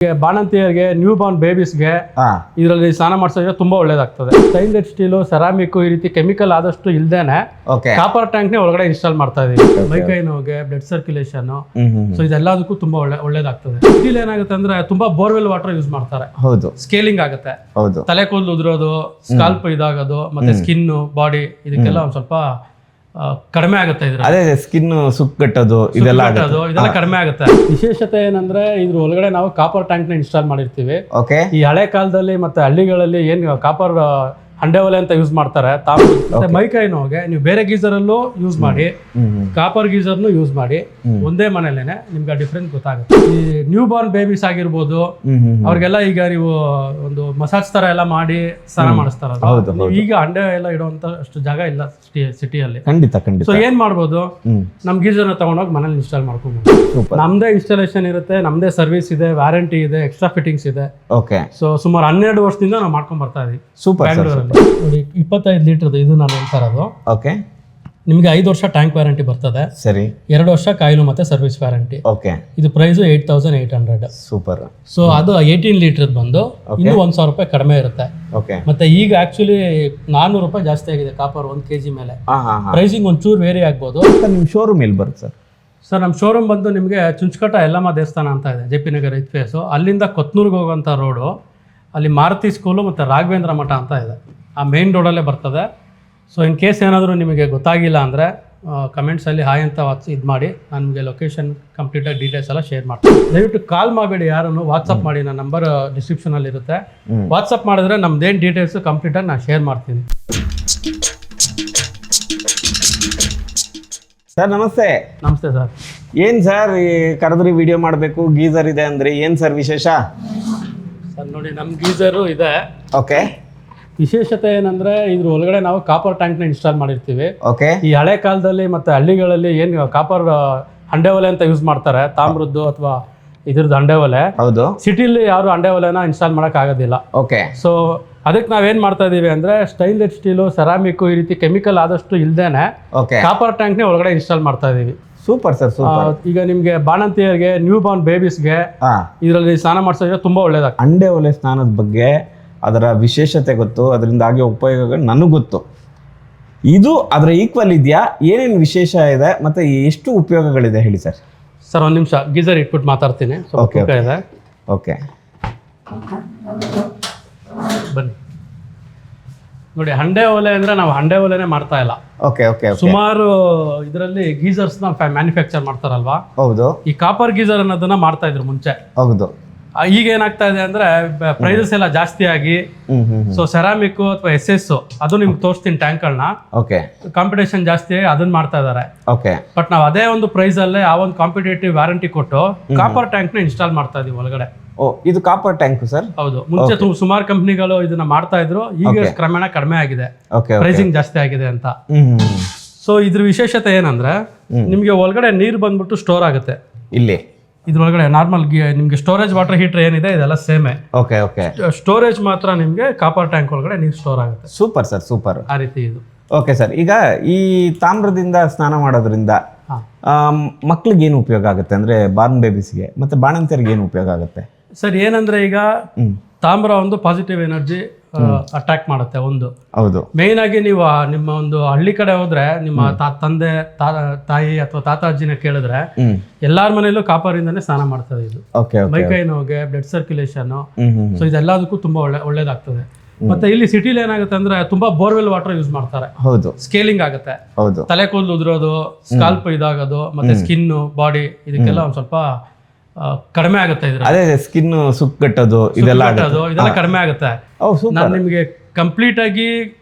ಬಾಣಂತಿಯರಿಗೆ new Born ಬೇಬೀಸ್ಗೆ ಇದರಲ್ಲಿ ಸ್ನಾನ ಮಾಡಿಸೋದ್ರೆ ತುಂಬಾ ಒಳ್ಳೇದಾಗ್ತದೆ. ಸ್ಟೈನ್ಲೆಸ್ ಸ್ಟೀಲು, ಸೆರಾಮಿಕ್ ಈ ರೀತಿ ಕೆಮಿಕಲ್ ಆದಷ್ಟು ಇಲ್ದೇನೆ ಕಾಪರ್ ಟ್ಯಾಂಕ್ ನೇ ಒಳಗಡೆ ಇನ್ಸ್ಟಾಲ್ ಮಾಡ್ತಾ ಇದೀವಿ. ಮೈಕೈ ನೋವಿಗೆ, ಬ್ಲಡ್ ಸರ್ಕ್ಯುಲೇಷನ್, ಸೊ ಇದೆಲ್ಲದಕ್ಕೂ ತುಂಬಾ ಒಳ್ಳೇದಾಗ್ತದೆ. ಸ್ಟೀಲ್ ಏನಾಗುತ್ತೆ ಅಂದ್ರೆ ತುಂಬಾ ಬೋರ್ವೆಲ್ ವಾಟರ್ ಯೂಸ್ ಮಾಡ್ತಾರೆ. ಹೌದು, ಸ್ಕೇಲಿಂಗ್ ಆಗುತ್ತೆ. ಹೌದು, ತಲೆ ಕೂದಲು ಉದುರೋದು, ಸ್ಕಾಲ್ಪ್ ಇದಾಗೋದು, ಮತ್ತೆ ಸ್ಕಿನ್, ಬಾಡಿ ಇದಕ್ಕೆಲ್ಲ ಒಂದ್ ಸ್ವಲ್ಪ ಕಡಿಮೆ ಆಗುತ್ತೆ. ಅದೇ ಸ್ಕಿನ್ ಸುಕ್ಕಟ್ಟೋದು ಇದೆಲ್ಲ ಕಡಿಮೆ ಆಗುತ್ತೆ. ವಿಶೇಷತೆ ಏನಂದ್ರೆ ಇದ್ರ ಒಳಗಡೆ ನಾವು ಕಾಪರ್ ಟ್ಯಾಂಕ್ ನ ಇನ್ಸ್ಟಾಲ್ ಮಾಡಿರ್ತೀವಿ. ಈ ಹಳೆ ಕಾಲದಲ್ಲಿ ಮತ್ತೆ ಹಳ್ಳಿಗಳಲ್ಲಿ ಏನ್ ಕಾಪರ್ ಹಂಡೆ ಒಲೆ ಅಂತ ಯೂಸ್ ಮಾಡ್ತಾರೆ. ಮೈಕೈ ನೋವಿಗೆ ನೀವು ಬೇರೆ ಗೀಸರ್ ಅಲ್ಲೂ ಯೂಸ್ ಮಾಡಿ, ಕಾಪರ್ ಗೀಸರ್ನು ಯೂಸ್ ಮಾಡಿ, ಒಂದೇ ಮನೇಲೇನೆ ನಿಮ್ಗೆ ಡಿಫ್ರೆನ್ಸ್ ಗೊತ್ತಾಗುತ್ತೆ. ಈ ನ್ಯೂ ಬಾರ್ನ್ ಬೇಬೀಸ್ ಆಗಿರ್ಬೋದು, ಅವ್ರಿಗೆಲ್ಲ ಈಗ ನೀವು ಒಂದು ಮಸಾಜ್ ತರ ಎಲ್ಲ ಮಾಡಿ ಸ್ನಾನ ಮಾಡಿಸ್ತಾರ. ಈಗ ಹಂಡೆ ಎಲ್ಲ ಇಡುವಂತ ಅಷ್ಟು ಜಾಗ ಇಲ್ಲ ಸಿಟಿಯಲ್ಲಿ. ಸೊ ಏನ್ ಮಾಡ್ಬೋದು, ನಮ್ ಗೀಸರ್ ನ ತಗೊಂಡೋಗಿ ಮನೇಲಿ ಇನ್ಸ್ಟಾಲ್ ಮಾಡ್ಕೊಬಹುದು. ನಮ್ದೇ ಇನ್ಸ್ಟಾಲೇಷನ್ ಇರುತ್ತೆ, ನಮ್ದೇ ಸರ್ವಿಸ್ ಇದೆ, ವ್ಯಾರಂಟಿ ಇದೆ, ಎಕ್ಸ್ಟ್ರಾ ಫಿಟ್ಟಿಂಗ್ಸ್ ಇದೆ. ಸೊ ಸುಮಾರು 12 ವರ್ಷದಿಂದ ನಾವು ಮಾಡ್ಕೊಂಡ್ ಬರ್ತಾ ಇದೀವಿ. ಸೂಪರ್. ನೋಡಿ 25 ಲೀಟರ್ ಇದು ನಾನು ಹೇಳ್ತಾ ಇರೋದು. ಓಕೆ, ನಿಮ್ಗೆ 5 ವರ್ಷ ಟ್ಯಾಂಕ್ ವ್ಯಾರಂಟಿ ಬರ್ತದೆ. ಸರಿ, 2 ವರ್ಷ ಕಾಯಿಲು ಮತ್ತೆ ಸರ್ವಿಸ್ ವ್ಯಾರಂಟಿ. ಓಕೆ, ಇದು ಪ್ರೈಸ್ 8800. ಸೂಪರ್. ಸೊ ಅದು 18 ಲೀಟರ್ ಬಂದು ಇನ್ನೂ 1000 ರೂಪಾಯಿ ಕಡಿಮೆ ಇರುತ್ತೆ. ಓಕೆ, ಮತ್ತೆ ಈಗ ಆಕ್ಚುಲಿ 400 ರೂಪಾಯಿ ಜಾಸ್ತಿ ಆಗಿದೆ ಕಾಪರ್ 1 kg ಮೇಲೆ. ಪ್ರೈಸಿಂಗ್ ಒಂಚೂರು ವೇರಿ ಆಗ್ಬೋದು. ನಿಮ್ ಶೋರೂಮ್ ಎಲ್ಲಿ ಬರುತ್ತೆ ಸರ್? ನಮ್ಮ ಶೋರೂಮ್ ಬಂದು ನಿಮಗೆ ಚುಂಚಕಟ್ಟ ಯಲ್ಲಮ್ಮ ದೇವಸ್ಥಾನ ಅಂತ ಇದೆ, JP ನಗರ್ ಐತ್ ಫೇಸು. ಅಲ್ಲಿಂದ ಕೊತ್ನೂರ್ಗೆ ಹೋಗುವಂಥ ರೋಡು, ಅಲ್ಲಿ ಮಾರುತಿ ಸ್ಕೂಲು ಮತ್ತು ರಾಘವೇಂದ್ರ ಮಠ ಅಂತ ಇದೆ, ಆ ಮೇನ್ ರೋಡಲ್ಲೇ ಬರ್ತದೆ. ಸೊ ಇನ್ ಕೇಸ್ ಏನಾದರೂ ನಿಮಗೆ ಗೊತ್ತಾಗಿಲ್ಲ ಅಂದರೆ ಕಮೆಂಟ್ಸಲ್ಲಿ ಹಾಯ್ ಅಂತ ಇದು ಮಾಡಿ, ನಾನು ನಿಮಗೆ ಲೊಕೇಶನ್ ಕಂಪ್ಲೀಟಾಗಿ ಡೀಟೇಲ್ಸ್ ಎಲ್ಲ ಶೇರ್ ಮಾಡ್ತೀನಿ. ದಯವಿಟ್ಟು ಕಾಲ್ ಮಾಡಬೇಡಿ, ಯಾರನ್ನು ವಾಟ್ಸಪ್ ಮಾಡಿ. ನನ್ನ ನಂಬರ್ ಡಿಸ್ಕ್ರಿಪ್ಷನಲ್ಲಿ ಇರುತ್ತೆ. ವಾಟ್ಸಪ್ ಮಾಡಿದ್ರೆ ನಮ್ದೇನು ಡೀಟೇಲ್ಸು ಕಂಪ್ಲೀಟಾಗಿ ನಾನು ಶೇರ್ ಮಾಡ್ತೀನಿ. ಸರ್ ನಮಸ್ತೆ. ನಮಸ್ತೆ ಸರ್. ಏನು ಸರ್ ಕರೆದ್ರಿ ವಿಡಿಯೋ ಮಾಡಬೇಕು, ಗೀಸರ್ ಇದೆ ಅಂದರೆ ಏನು ಸರ್ ವಿಶೇಷ? ಸರ್ ನೋಡಿ, ನಮ್ಮ ಗೀಸರು ಇದೆ. ಓಕೆ, ವಿಶೇಷತೆ ಏನಂದ್ರೆ ಇದ್ರ ಒಳಗಡೆ ನಾವು ಕಾಪರ್ ಟ್ಯಾಂಕ್ ನ ಇನ್ಸ್ಟಾಲ್ ಮಾಡಿರ್ತೀವಿ. ಓಕೆ, ಈ ಹಳೆ ಕಾಲದಲ್ಲಿ ಮತ್ತೆ ಹಳ್ಳಿಗಳಲ್ಲಿ ಏನ್ ಕಾಪರ್ ಹಂಡೆ ಒಲೆ ಅಂತ ಯೂಸ್ ಮಾಡ್ತಾರೆ, ತಾಮ್ರದ್ದು ಅಥವಾ ಇದ್ರದ್ದು ಹಂಡೆ ಒಲೆ. ಹೌದು, ಸಿಟಿಲಿ ಯಾರು ಹಂಡೆ ಒಲೆನ ಇನ್ಸ್ಟಾಲ್ ಮಾಡಕ್ ಆಗೋದಿಲ್ಲ. ಓಕೆ, ಸೊ ಅದಕ್ಕೆ ನಾವೇನ್ ಮಾಡ್ತಾ ಇದೀವಿ ಅಂದ್ರೆ ಸ್ಟೈನ್ಲೆಸ್ ಸ್ಟೀಲು, ಸೆರಾಮಿಕ್ ಈ ರೀತಿ ಕೆಮಿಕಲ್ ಆದಷ್ಟು ಇಲ್ದೇನೆ ಕಾಪರ್ ಟ್ಯಾಂಕ್ ನೇ ಒಳಗಡೆ ಇನ್ಸ್ಟಾಲ್ ಮಾಡ್ತಾ ಇದೀವಿ. Super sir, super. ಈಗ ನಿಮ್ಗೆ ಬಾಣಂತಿಯರಿಗೆ, ನ್ಯೂ ಬಾರ್ನ್ ಬೇಬೀಸ್ಗೆ ಇದರಲ್ಲಿ ಸ್ನಾನ ಮಾಡಿಸೋದ್ರೆ ತುಂಬಾ ಒಳ್ಳೇದಾಗ್ತದೆ. ಹಂಡೆ ಒಲೆ ಸ್ನಾನದ ಬಗ್ಗೆ ಅದರ ವಿಶೇಷತೆ ಗೊತ್ತು, ಅದರಿಂದ ಆಗೋ ಉಪಯೋಗಗಳು ನನಗೆ ಗೊತ್ತು. ಇದು ಅದರ ಈಕ್ವಲ್ ಇದೆಯಾ? ಏನೇನು ವಿಶೇಷ ಇದೆ ಮತ್ತೆ ಎಷ್ಟು ಉಪಯೋಗಗಳಿದೆ ಹೇಳಿ ಸರ್. ಸರ್ ಒಂದು ನಿಮಿಷ ಗೀಸರ್ ಇಟ್ಬಿಟ್ಟು ಮಾತಾಡ್ತೀನಿ. ಓಕೆ ಇದೆ. ಓಕೆ, ಬನ್ನಿ ನೋಡಿ. ಹಂಡೆ ಒಲೆ ಅಂದ್ರೆ ನಾವು ಹಂಡೆ ಒಲೆನೇ ಮಾಡ್ತಾ ಇಲ್ಲ. ಓಕೆ ಓಕೆ, ಸುಮಾರು ಇದರಲ್ಲಿ ಗೀಸರ್ಸ್ ನ ಮ್ಯಾನುಫ್ಯಾಕ್ಚರ್ ಮಾಡ್ತಾರಲ್ವಾ. ಹೌದು, ಈ ಕಾಪರ್ ಗೀಸರ್ ಅನ್ನೋದನ್ನ ಮಾಡ್ತಾ ಇದ್ರು ಮುಂಚೆ. ಹೌದು, ಈಗ ಏನಾಗ್ತಾ ಇದೆ ಅಂದ್ರೆ ಪ್ರೈಸಸ್ ಎಲ್ಲ ಜಾಸ್ತಿ ಆಗಿ, ಸೊ ಸೆರಾಮಿಕ್ ಅಥವಾ SS ಅದು ನಿಮ್ಗೆ ತೋರಿಸ್ತೀನಿ ಟ್ಯಾಂಕ್ಗಳನ್ನ. ಓಕೆ, ಕಾಂಪಿಟೇಷನ್ ಜಾಸ್ತಿ ಆಗಿ ಅದನ್ನ ಮಾಡ್ತಾ ಇದಾರೆ. ಓಕೆ, ಬಟ್ ನಾವು ಅದೇ ಒಂದು ಪ್ರೈಸ್ ಅಲ್ಲೇ ಆ ಒಂದು ಕಾಂಪಿಟೇಟಿವ್ ವ್ಯಾರಂಟಿ ಕೊಟ್ಟು ಕಾಪರ್ ಟ್ಯಾಂಕ್ ನ ಇನ್ಸ್ಟಾಲ್ ಮಾಡ್ತಾ ಇದೀವಿ ಒಳಗಡೆ. ಓ, ಇದು ಕಾಪರ್ ಟ್ಯಾಂಕ್ ಸರ್? ಹೌದು, ಮುಂಚೆ ಸುಮಾರು ಕಂಪ್ನಿಗಳು ಇದನ್ನ ಮಾಡ್ತಾ ಇದ್ರು, ಈಗ ಕ್ರಮೇಣ ಕಡಿಮೆ ಆಗಿದೆ, ಪ್ರೈಸಿಂಗ್ ಜಾಸ್ತಿ ಆಗಿದೆ ಅಂತ. ಸೊ ಇದ್ರ ವಿಶೇಷತೆ ಏನಂದ್ರೆ ನಿಮ್ಗೆ ಒಳಗಡೆ ನೀರು ಬಂದ್ಬಿಟ್ಟು ಸ್ಟೋರ್ ಆಗುತ್ತೆ. ಇಲ್ಲಿ ಇದ್ರೊಳಗಡೆ ನಾರ್ಮಲ್ ನಿಮ್ಗೆ ಸ್ಟೋರೇಜ್ ವಾಟರ್ ಹೀಟರ್ ಏನಿದೆ ಇದೆಲ್ಲ ಸೇಮೆ. ಓಕೆ ಓಕೆ, ಸ್ಟೋರೇಜ್ ಮಾತ್ರ ನಿಮ್ಗೆ ಕಾಪರ್ ಟ್ಯಾಂಕ್ ಒಳಗಡೆ ನೀರು ಸ್ಟೋರ್ ಆಗುತ್ತೆ. Super sir, super. ಆ ರೀತಿ ಇದು. ಓಕೆ ಸರ್, ಈಗ ಈ ತಾಮ್ರದಿಂದ ಸ್ನಾನ ಮಾಡೋದ್ರಿಂದ ಮಕ್ಳಿಗೆ ಏನು ಉಪಯೋಗ ಆಗುತ್ತೆ ಅಂದ್ರೆ ಬಾರ್ನ್ ಬೇಬೀಸ್ಗೆ ಮತ್ತೆ ಬಾಣಂತಿಯರಿಗೆ ಏನು ಉಪಯೋಗ ಆಗುತ್ತೆ ಸರ್? ಏನಂದ್ರೆ ಈಗ ತಾಮ್ರ ಒಂದು ಪಾಸಿಟಿವ್ ಎನರ್ಜಿ ಅಟ್ರಾಕ್ಟ್ ಮಾಡುತ್ತೆ ಒಂದು. ಹೌದು, ಮೇನ್ ಆಗಿ ನೀವು ನಿಮ್ಮ ಒಂದು ಹಳ್ಳಿ ಕಡೆ ಹೋದ್ರೆ ನಿಮ್ಮ ತಂದೆ ತಾಯಿ ಅಥವಾ ತಾತಾಜಿನ ಕೇಳಿದ್ರೆ ಎಲ್ಲಾರ ಮನೆಯಲ್ಲೂ ಕಾಪರ್ ಇಂದಾನೆ ಸ್ನಾನ ಮಾಡ್ತದೆ. ಇದು ಮೈಕೈ ನೋವಿಗೆ, ಬ್ಲಡ್ ಸರ್ಕ್ಯುಲೇಷನ್, ಸೊ ಇದೆಲ್ಲದಕ್ಕೂ ತುಂಬಾ ಒಳ್ಳೇದಾಗ್ತದೆ. ಮತ್ತೆ ಇಲ್ಲಿ ಸಿಟಿಲಿ ಏನಾಗುತ್ತೆ ಅಂದ್ರೆ ತುಂಬಾ ಬೋರ್ವೆಲ್ ವಾಟರ್ ಯೂಸ್ ಮಾಡ್ತಾರೆ. ಹೌದು, ಸ್ಕೇಲಿಂಗ್ ಆಗುತ್ತೆ. ಹೌದು, ತಲೆ ಕೂದಲು ಉದುರೋದು, ಸ್ಕಾಲ್ಪ್ ಇದಾಗೋದು, ಮತ್ತೆ ಸ್ಕಿನ್, ಬಾಡಿ ಇದಕ್ಕೆಲ್ಲ ಒಂದ್ ಸ್ವಲ್ಪ ಕಡಿಮೆ ಆಗುತ್ತೆ. ಅದೇ ಸ್ಕಿನ್ ಸುಕ್ಕಟ್ಟೋದು ಇದೆಲ್ಲ ಕಡಿಮೆ ಆಗುತ್ತೆ. ನಾನು ನಿಮ್ಗೆ ಕಂಪ್ಲೀಟ್ ಆಗಿ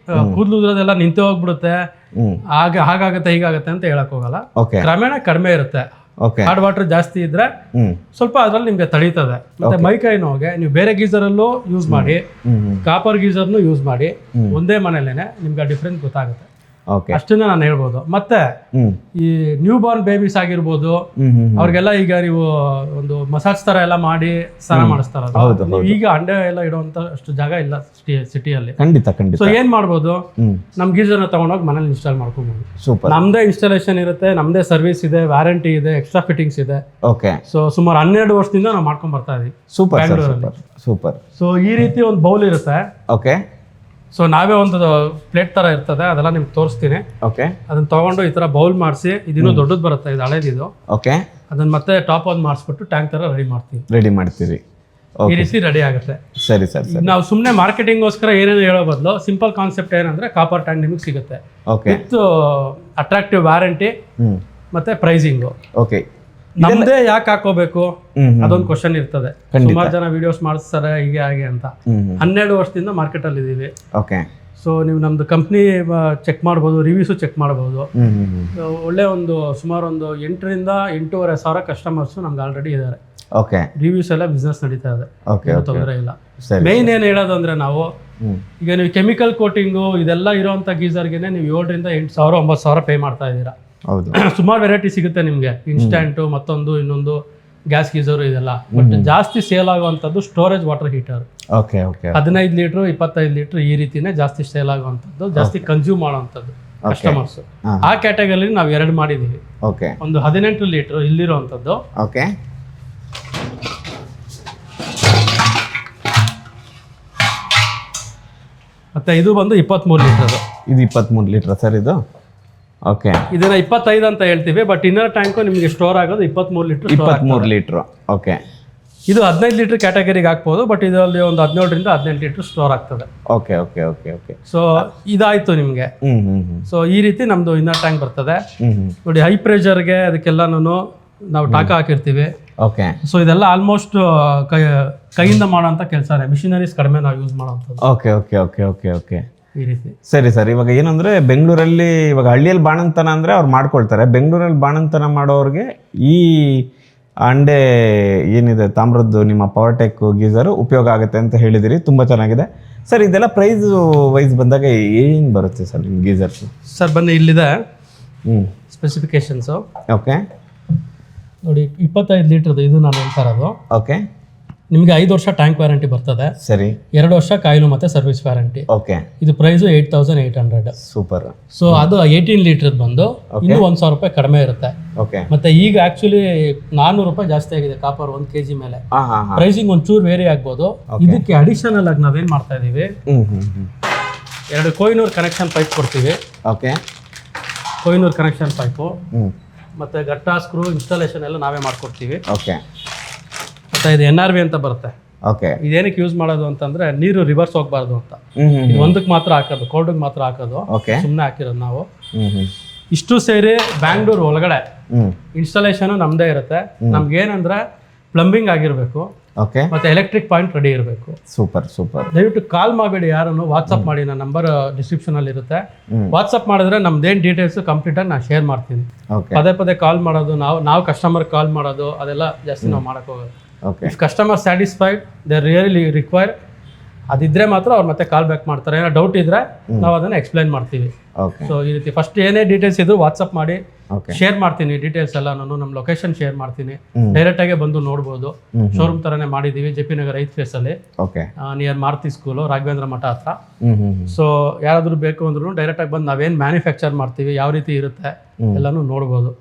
ಕೂದಲು ಉದುರೋದೆಲ್ಲ ನಿಂತು ಹೋಗ್ಬಿಡುತ್ತೆ, ಹಾಗಾಗತ್ತೆ ಹೀಗಾಗತ್ತೆ ಅಂತ ಹೇಳಕ್ ಹೋಗಲ್ಲ. ಕ್ರಮೇಣ ಕಡಿಮೆ ಇರುತ್ತೆ. ಹಾರ್ಡ್ ವಾಟರ್ ಜಾಸ್ತಿ ಇದ್ರೆ ಸ್ವಲ್ಪ ಅದ್ರಲ್ಲಿ ನಿಮ್ಗೆ ತಡೀತದೆ. ಮತ್ತೆ ಮೈಕೈ ನೋವಿಗೆ ನೀವು ಬೇರೆ ಗೀಸರ್ ಅಲ್ಲೂ ಯೂಸ್ ಮಾಡಿ, ಕಾಪರ್ ಗೀಸರ್ನು ಯೂಸ್ ಮಾಡಿ, ಒಂದೇ ಮನೇಲೇನೆ ನಿಮ್ಗೆ ಡಿಫ್ರೆನ್ಸ್ ಗೊತ್ತಾಗುತ್ತೆ. ಓಕೆ ಅಷ್ಟನ್ನ ನಾನು ಹೇಳ್ಬೋದು. ಮತ್ತೆ ಈ ನ್ಯೂ ಬಾರ್ನ್ ಬೇಬೀಸ್ ಆಗಿರ್ಬೋದು, ಅವ್ರಿಗೆಲ್ಲ ಈಗ ನೀವು ಒಂದು ಮಸಾಜ್ ತರ ಎಲ್ಲ ಮಾಡಿ ಸ್ನಾನ ಮಾಡಿಸ್ತಾರ. ಈಗ ಅಂಡೆ ಎಲ್ಲ ಇಡುವಂತ ಅಷ್ಟು ಜಾಗ ಇಲ್ಲ ಸಿಟಿಯಲ್ಲಿ. ಖಂಡಿತ ಖಂಡಿತ. ಸೊ ಏನ್ ಮಾಡ್ಬೋದು, ನಮ್ ಗೀಸರ್ನ ತಗೊಂಡೋಗಿ ಮನೇಲಿ ಇನ್ಸ್ಟಾಲ್ ಮಾಡ್ಕೋಬಹುದು. ಸೂಪರ್. ನಮ್ದೇ ಇನ್ಸ್ಟಾಲೇಷನ್ ಇರುತ್ತೆ, ನಮ್ದೇ ಸರ್ವಿಸ್ ಇದೆ, ವ್ಯಾರಂಟಿ ಇದೆ, ಎಕ್ಸ್ಟ್ರಾ ಫಿಟ್ಟಿಂಗ್ಸ್ ಇದೆ. ಓಕೆ. ಸೊ ಸುಮಾರು 12 ವರ್ಷದಿಂದ ನಾವು ಮಾಡ್ಕೊಂಡ್ ಬರ್ತಾ ಇದೀವಿ. Super super. ಸೊ ಈ ರೀತಿ ಒಂದು ಬೌಲ್ ಇರುತ್ತೆ. ಓಕೆ. ಸೊ ನಾವೇ ಒಂದು ಪ್ಲೇಟ್ ತರ ಇರ್ತದೆ, ಅದೆಲ್ಲ ನಿಮ್ಗೆ ತೋರಿಸ್ತೀನಿ. ಓಕೆ. ಅದನ್ನ ತಗೊಂಡು ಈ ತರ ಬೌಲ್ ಮಾಡಿಸಿ, ಇದಿನ್ನೂ ದೊಡ್ಡದು ಬರುತ್ತೆ, ಇದು ಹಳೇದಿದು. ಓಕೆ. ಅದನ್ನ ಮತ್ತೆ ಟಾಪ್ ಆನ್ ಮಾಡಿಸ್ಬಿಟ್ಟು ಟ್ಯಾಂಕ್ ತರ ರೆಡಿ ಮಾಡ್ತೀವಿ. ಈ ರೀತಿ ರೆಡಿ ಆಗುತ್ತೆ. ಸರಿ ಸರ್. ನಾವು ಸುಮ್ಮನೆ ಮಾರ್ಕೆಟಿಂಗ್ಗೋಸ್ಕರ ಏನೇನು ಹೇಳೋ ಬದಲು ಸಿಂಪಲ್ ಕಾನ್ಸೆಪ್ಟ್ ಏನಂದ್ರೆ ಕಾಪರ್ ಟ್ಯಾಂಕ್ ನಿಮಗೆ ಸಿಗುತ್ತೆ ವಿತ್ ಅಟ್ರಾಕ್ಟಿವ್ ವ್ಯಾರಂಟಿ ಮತ್ತೆ ಪ್ರೈಸಿಂಗು. ಓಕೆ. ನಮ್ದೇ ಯಾಕೆ ಹಾಕೋಬೇಕು ಅದೊಂದು ಕ್ವಶನ್ ಇರ್ತದೆ. ಸುಮಾರು ಜನ ವಿಡಿಯೋಸ್ ಮಾಡಿಸ್ತಾರೆ ಹೀಗೆ ಹಾಗೆ ಅಂತ. 12 ವರ್ಷದಿಂದ ಮಾರ್ಕೆಟ್ ಅಲ್ಲಿ ಇದೀವಿ. ಓಕೆ. ಸೊ ನೀವು ನಮ್ದು ಕಂಪ್ನಿ ಚೆಕ್ ಮಾಡ್ಬೋದು, ರಿವ್ಯೂಸು ಚೆಕ್ ಮಾಡ್ಬೋದು. ಒಳ್ಳೆ ಒಂದು ಸುಮಾರು ಒಂದು 8 ರಿಂದ 8.5 ಸಾವಿರ ಕಸ್ಟಮರ್ಸ್ ನಮ್ಗೆ ಆಲ್ರೆಡಿ ಇದ್ದಾರೆ. ಓಕೆ. ರಿವ್ಯೂಸ್ ಎಲ್ಲ ಬಿಸ್ನೆಸ್ ನಡೀತಾ ಇದೆ, ತೊಂದರೆ ಇಲ್ಲ. ಸರಿ. ಮೇನ್ ಏನ್ ಹೇಳೋದು ಅಂದ್ರೆ ನಾವು ಈಗ ನೀವು ಕೆಮಿಕಲ್ ಕೋಟಿಂಗು ಇದೆಲ್ಲ ಇರೋಂಥ ಗೀಸರ್ಗೆ ನೀವು 7 ರಿಂದ 8 ಸಾವಿರ 9 ಸಾವಿರ ಪೇ ಮಾಡ್ತಾ ಇದ್ದೀರಾ. ಹೌದು. ಸುಮಾರು ವೆರೈಟಿ ಸಿಗುತ್ತೆ ನಿಮಗೆ, ಇನ್ಸ್ಟಂಟು, ಮತ್ತೊಂದು ಇನ್ನೊಂದು ಗ್ಯಾಸ್ ಗೀಸರು ಇದೆಲ್ಲ. ಬಟ್ ಜಾಸ್ತಿ ಸೇಲ್ ಆಗುವಂಥದ್ದು storage water heater. Okay okay. 15 litre 25 litre ಈ ರೀತಿನೇ ಜಾಸ್ತಿ ಸೇಲ್ ಆಗುವಂಥದ್ದು, ಜಾಸ್ತಿ ಕನ್ಸ್ಯೂಮ್ ಮಾಡುವಂಥದ್ದು ಕಸ್ಟಮರ್ಸ್. ಆ ಕ್ಯಾಟಗರಿ ನಾವು 2 ಮಾಡಿದೀವಿ. ಓಕೆ. ಒಂದು 18 ಲೀಟ್ರ್ ಇಲ್ಲಿರುವಂಥದ್ದು. ಓಕೆ. ಮತ್ತೆ ಇದು ಬಂದು 23 ಲೀಟರ್. ಇದು 23 ಲೀಟರ್ ಸರ್ ಇದು. ಓಕೆ. ಇದನ್ನ 25 ಅಂತ ಹೇಳ್ತೀವಿ, ಬಟ್ ಇನ್ನರ್ ಟ್ಯಾಂಕು ನಿಮಗೆ ಸ್ಟೋರ್ ಆಗೋದು 23 ಲೀಟರ್. 23 ಲೀಟರ್. ಓಕೆ. ಇದು 15 ಲೀಟರ್ ಕ್ಯಾಟಗರಿಗೆ ಹಾಕ್ಬೋದು, ಬಟ್ ಇದರಲ್ಲಿ ಒಂದು 17 ರಿಂದ 18 ಲೀಟರ್ ಸ್ಟೋರ್ ಆಗ್ತದೆ. Okay okay okay okay. So ಇದಾಯ್ತು ನಿಮಗೆ. ಸೊ ಈ ರೀತಿ ನಮ್ದು ಇನ್ನರ್ ಟ್ಯಾಂಕ್ ಬರ್ತದೆ. ನೋಡಿ, ಹೈ ಪ್ರೆಷರ್ಗೆ ಅದಕ್ಕೆಲ್ಲಾನು ನಾವು ಟಾಕ ಹಾಕಿರ್ತೀವಿ. ಓಕೆ. ಸೊ ಇದೆಲ್ಲ ಆಲ್ಮೋಸ್ಟ್ ಕೈಯಿಂದ ಮಾಡೋಂಥ ಕೆಲಸನೇ, ಮಿಷಿನರೀಸ್ ಕಡಿಮೆ ನಾವು ಯೂಸ್ ಮಾಡೋಂಥದ್ದು. Okay okay okay okay okay. ಈ ರೀತಿ. ಸರಿ ಸರ್. ಇವಾಗ ಏನಂದ್ರೆ ಬೆಂಗಳೂರಲ್ಲಿ ಇವಾಗ ಹಳ್ಳಿಯಲ್ಲಿ ಬಾಣಂತನ ಅಂದ್ರೆ ಅವ್ರು ಮಾಡ್ಕೊಳ್ತಾರೆ. ಬೆಂಗಳೂರಲ್ಲಿ ಬಾಣಂತನ ಮಾಡೋರಿಗೆ ಈ ಅಂಡೆ ಏನಿದೆ ತಾಮ್ರದ್ದು ನಿಮ್ಮ ಪವರ್ಟೆಕ್ ಗೀಸರು ಉಪಯೋಗ ಆಗುತ್ತೆ ಅಂತ ಹೇಳಿದಿರಿ. ತುಂಬ ಚೆನ್ನಾಗಿದೆ ಸರ್. ಇದೆಲ್ಲ ಪ್ರೈಸ್ ವೈಸ್ ಬಂದಾಗ ಏನು ಬರುತ್ತೆ ಸರ್ ನಿಮ್ಮ ಗೀಸರ್ಸ್? ಸರ್ ಬನ್ನಿ, ಇಲ್ಲಿದೆ ಸ್ಪೆಸಿಫಿಕೇಶನ್ಸು. ಓಕೆ. ನೋಡಿ, 25 ಲೀಟರ್ದು ಇದು ನಾನು ಹೇಳ್ತಾ ಇರೋದು. ಓಕೆ. ನಿಮಗೆ 5 ವರ್ಷ ಟ್ಯಾಂಕ್ ವ್ಯಾರಂಟಿ ಬರ್ತದೆ. ಸರಿ. 2 ವರ್ಷ ಕಾಯಿಲು ಮತ್ತೆ ಸರ್ವಿಸ್ ವ್ಯಾರಂಟಿ. ಓಕೆ. ಇದು ಪ್ರೈಸು 8800. ಸೂಪರ್. ಸೊ ಅದು 18 ಲೀಟರ್ ಬಂದು ಇನ್ನೂ 1,000 ರೂಪಾಯಿ ಕಡಿಮೆ ಇರುತ್ತೆ. ಓಕೆ. ಮತ್ತೆ ಈಗ ಆಕ್ಚುಲಿ 400 ರೂಪಾಯಿ ಜಾಸ್ತಿ ಆಗಿದೆ ಕಾಪರ್ 1 kg ಮೇಲೆ. ಪ್ರೈಸಿಂಗ್ ಒಂಚೂರು ವೇರಿ ಆಗ್ಬೋದು. ಇದಕ್ಕೆ ಅಡಿಷನಲ್ ಆಗಿ ನಾವೇನ್ ಮಾಡ್ತಾ ಇದೀವಿ, 2 ಕೊಹಿನೂರ್ ಕನೆಕ್ಷನ್ ಪೈಪ್ ಕೊಡ್ತೀವಿ. ಓಕೆ. ಕೊಹಿನೂರ್ ಕನೆಕ್ಷನ್ ಪೈಪು ಮತ್ತೆ ಗಟ್ಟಾ ಸ್ಕ್ರೂ ಇನ್ಸ್ಟಾಲೇಷನ್ ಎಲ್ಲ ನಾವೇ ಮಾಡ್ಕೊಡ್ತೀವಿ. ಓಕೆ. ಮತ್ತೆ ಇದು NRV ಅಂತ ಬರುತ್ತೆ. ಓಕೆ. ಇದೇನಕ್ಕೆ ಯೂಸ್ ಮಾಡೋದು ಅಂತಂದ್ರೆ ನೀರು ರಿವರ್ಸ್ ಹೋಗ್ಬಾರ್ದು ಅಂತ. ಇದು ಒಂದಕ್ಕೆ ಮಾತ್ರ ಹಾಕೋದು, ಕೋಲ್ಡ್ಗೆ ಮಾತ್ರ ಹಾಕೋದು. ಸುಮ್ಮನೆ ಹಾಕಿರೋದು ನಾವು. ಇಷ್ಟು ಸೇರಿ ಬ್ಯಾಂಗ್ಳೂರ್ ಒಳಗಡೆ ಇನ್ಸ್ಟಾಲೇಷನ್ ನಮ್ದೇ ಇರುತ್ತೆ. ನಮ್ಗೇನಂದ್ರೆ ಪ್ಲಂಬಿಂಗ್ ಆಗಿರ್ಬೇಕು, ಓಕೆ, ಮತ್ತೆ ಎಲೆಕ್ಟ್ರಿಕ್ ಪಾಯಿಂಟ್ ರೆಡಿ ಇರಬೇಕು. Super super. ದಯವಿಟ್ಟು ಕಾಲ್ ಮಾಡಬೇಡಿ ಯಾರನ್ನು, ವಾಟ್ಸಪ್ ಮಾಡಿ. ನನ್ನ ನಂಬರ್ ಡಿಸ್ಕ್ರಿಪ್ಷನ್ ಅಲ್ಲಿ ಇರುತ್ತೆ. ವಾಟ್ಸಪ್ ಮಾಡಿದ್ರೆ ನಮ್ದೇನು ಡೀಟೇಲ್ಸ್ ಕಂಪ್ಲೀಟ್ ಆಗಿ ನಾನು ಶೇರ್ ಮಾಡ್ತೀನಿ. ಪದೇ ಪದೇ ಕಾಲ್ ಮಾಡೋದು, ನಾವು ಕಸ್ಟಮರ್ ಕಾಲ್ ಮಾಡೋದು ಅದೆಲ್ಲ ಜಾಸ್ತಿ ನಾವು ಮಾಡಕ್ ಹೋಗೋದು. If customer satisfied, they really require, ಅದಿದ್ರೆ ಮಾತ್ರ ಅವ್ರು ಮತ್ತೆ ಕಾಲ್ ಬ್ಯಾಕ್ ಮಾಡ್ತಾರೆ. ಏನೋ ಡೌಟ್ ಇದ್ರೆ ನಾವು ಅದನ್ನ ಎಕ್ಸ್ಪ್ಲೈನ್ ಮಾಡ್ತೀವಿ. ಸೊ ಈ ರೀತಿ ಫಸ್ಟ್ ಏನೇ ಡೀಟೇಲ್ಸ್ ಇದ್ರು ವಾಟ್ಸಪ್ ಮಾಡಿ, ಶೇರ್ ಮಾಡ್ತೀನಿ ಡೀಟೇಲ್ಸ್ ಎಲ್ಲ. ನಾನು ನಮ್ಮ ಲೊಕೇಶನ್ ಶೇರ್ ಮಾಡ್ತೀನಿ, ಡೈರೆಕ್ಟ್ ಆಗಿ ಬಂದು ನೋಡ್ಬೋದು. ಶೋರೂಮ್ ತರನೇ ಮಾಡಿದೀವಿ, JP ನಗರ್ 8th ಫೇಸ್ ಅಲ್ಲಿ, ನಿಯರ್ ಮಾರುತಿ ಸ್ಕೂಲು, ರಾಘವೇಂದ್ರ ಮಠ ಹತ್ರ. ಸೊ ಯಾರಾದ್ರೂ ಬೇಕು ಅಂದ್ರೂ ಡೈರೆಕ್ಟ್ ಆಗಿ ಬಂದು ನಾವೇನ್ ಮ್ಯಾನುಫ್ಯಾಕ್ಚರ್ ಮಾಡ್ತೀವಿ, ಯಾವ ರೀತಿ ಇರುತ್ತೆ ಎಲ್ಲಾನು ನೋಡ್ಬೋದು.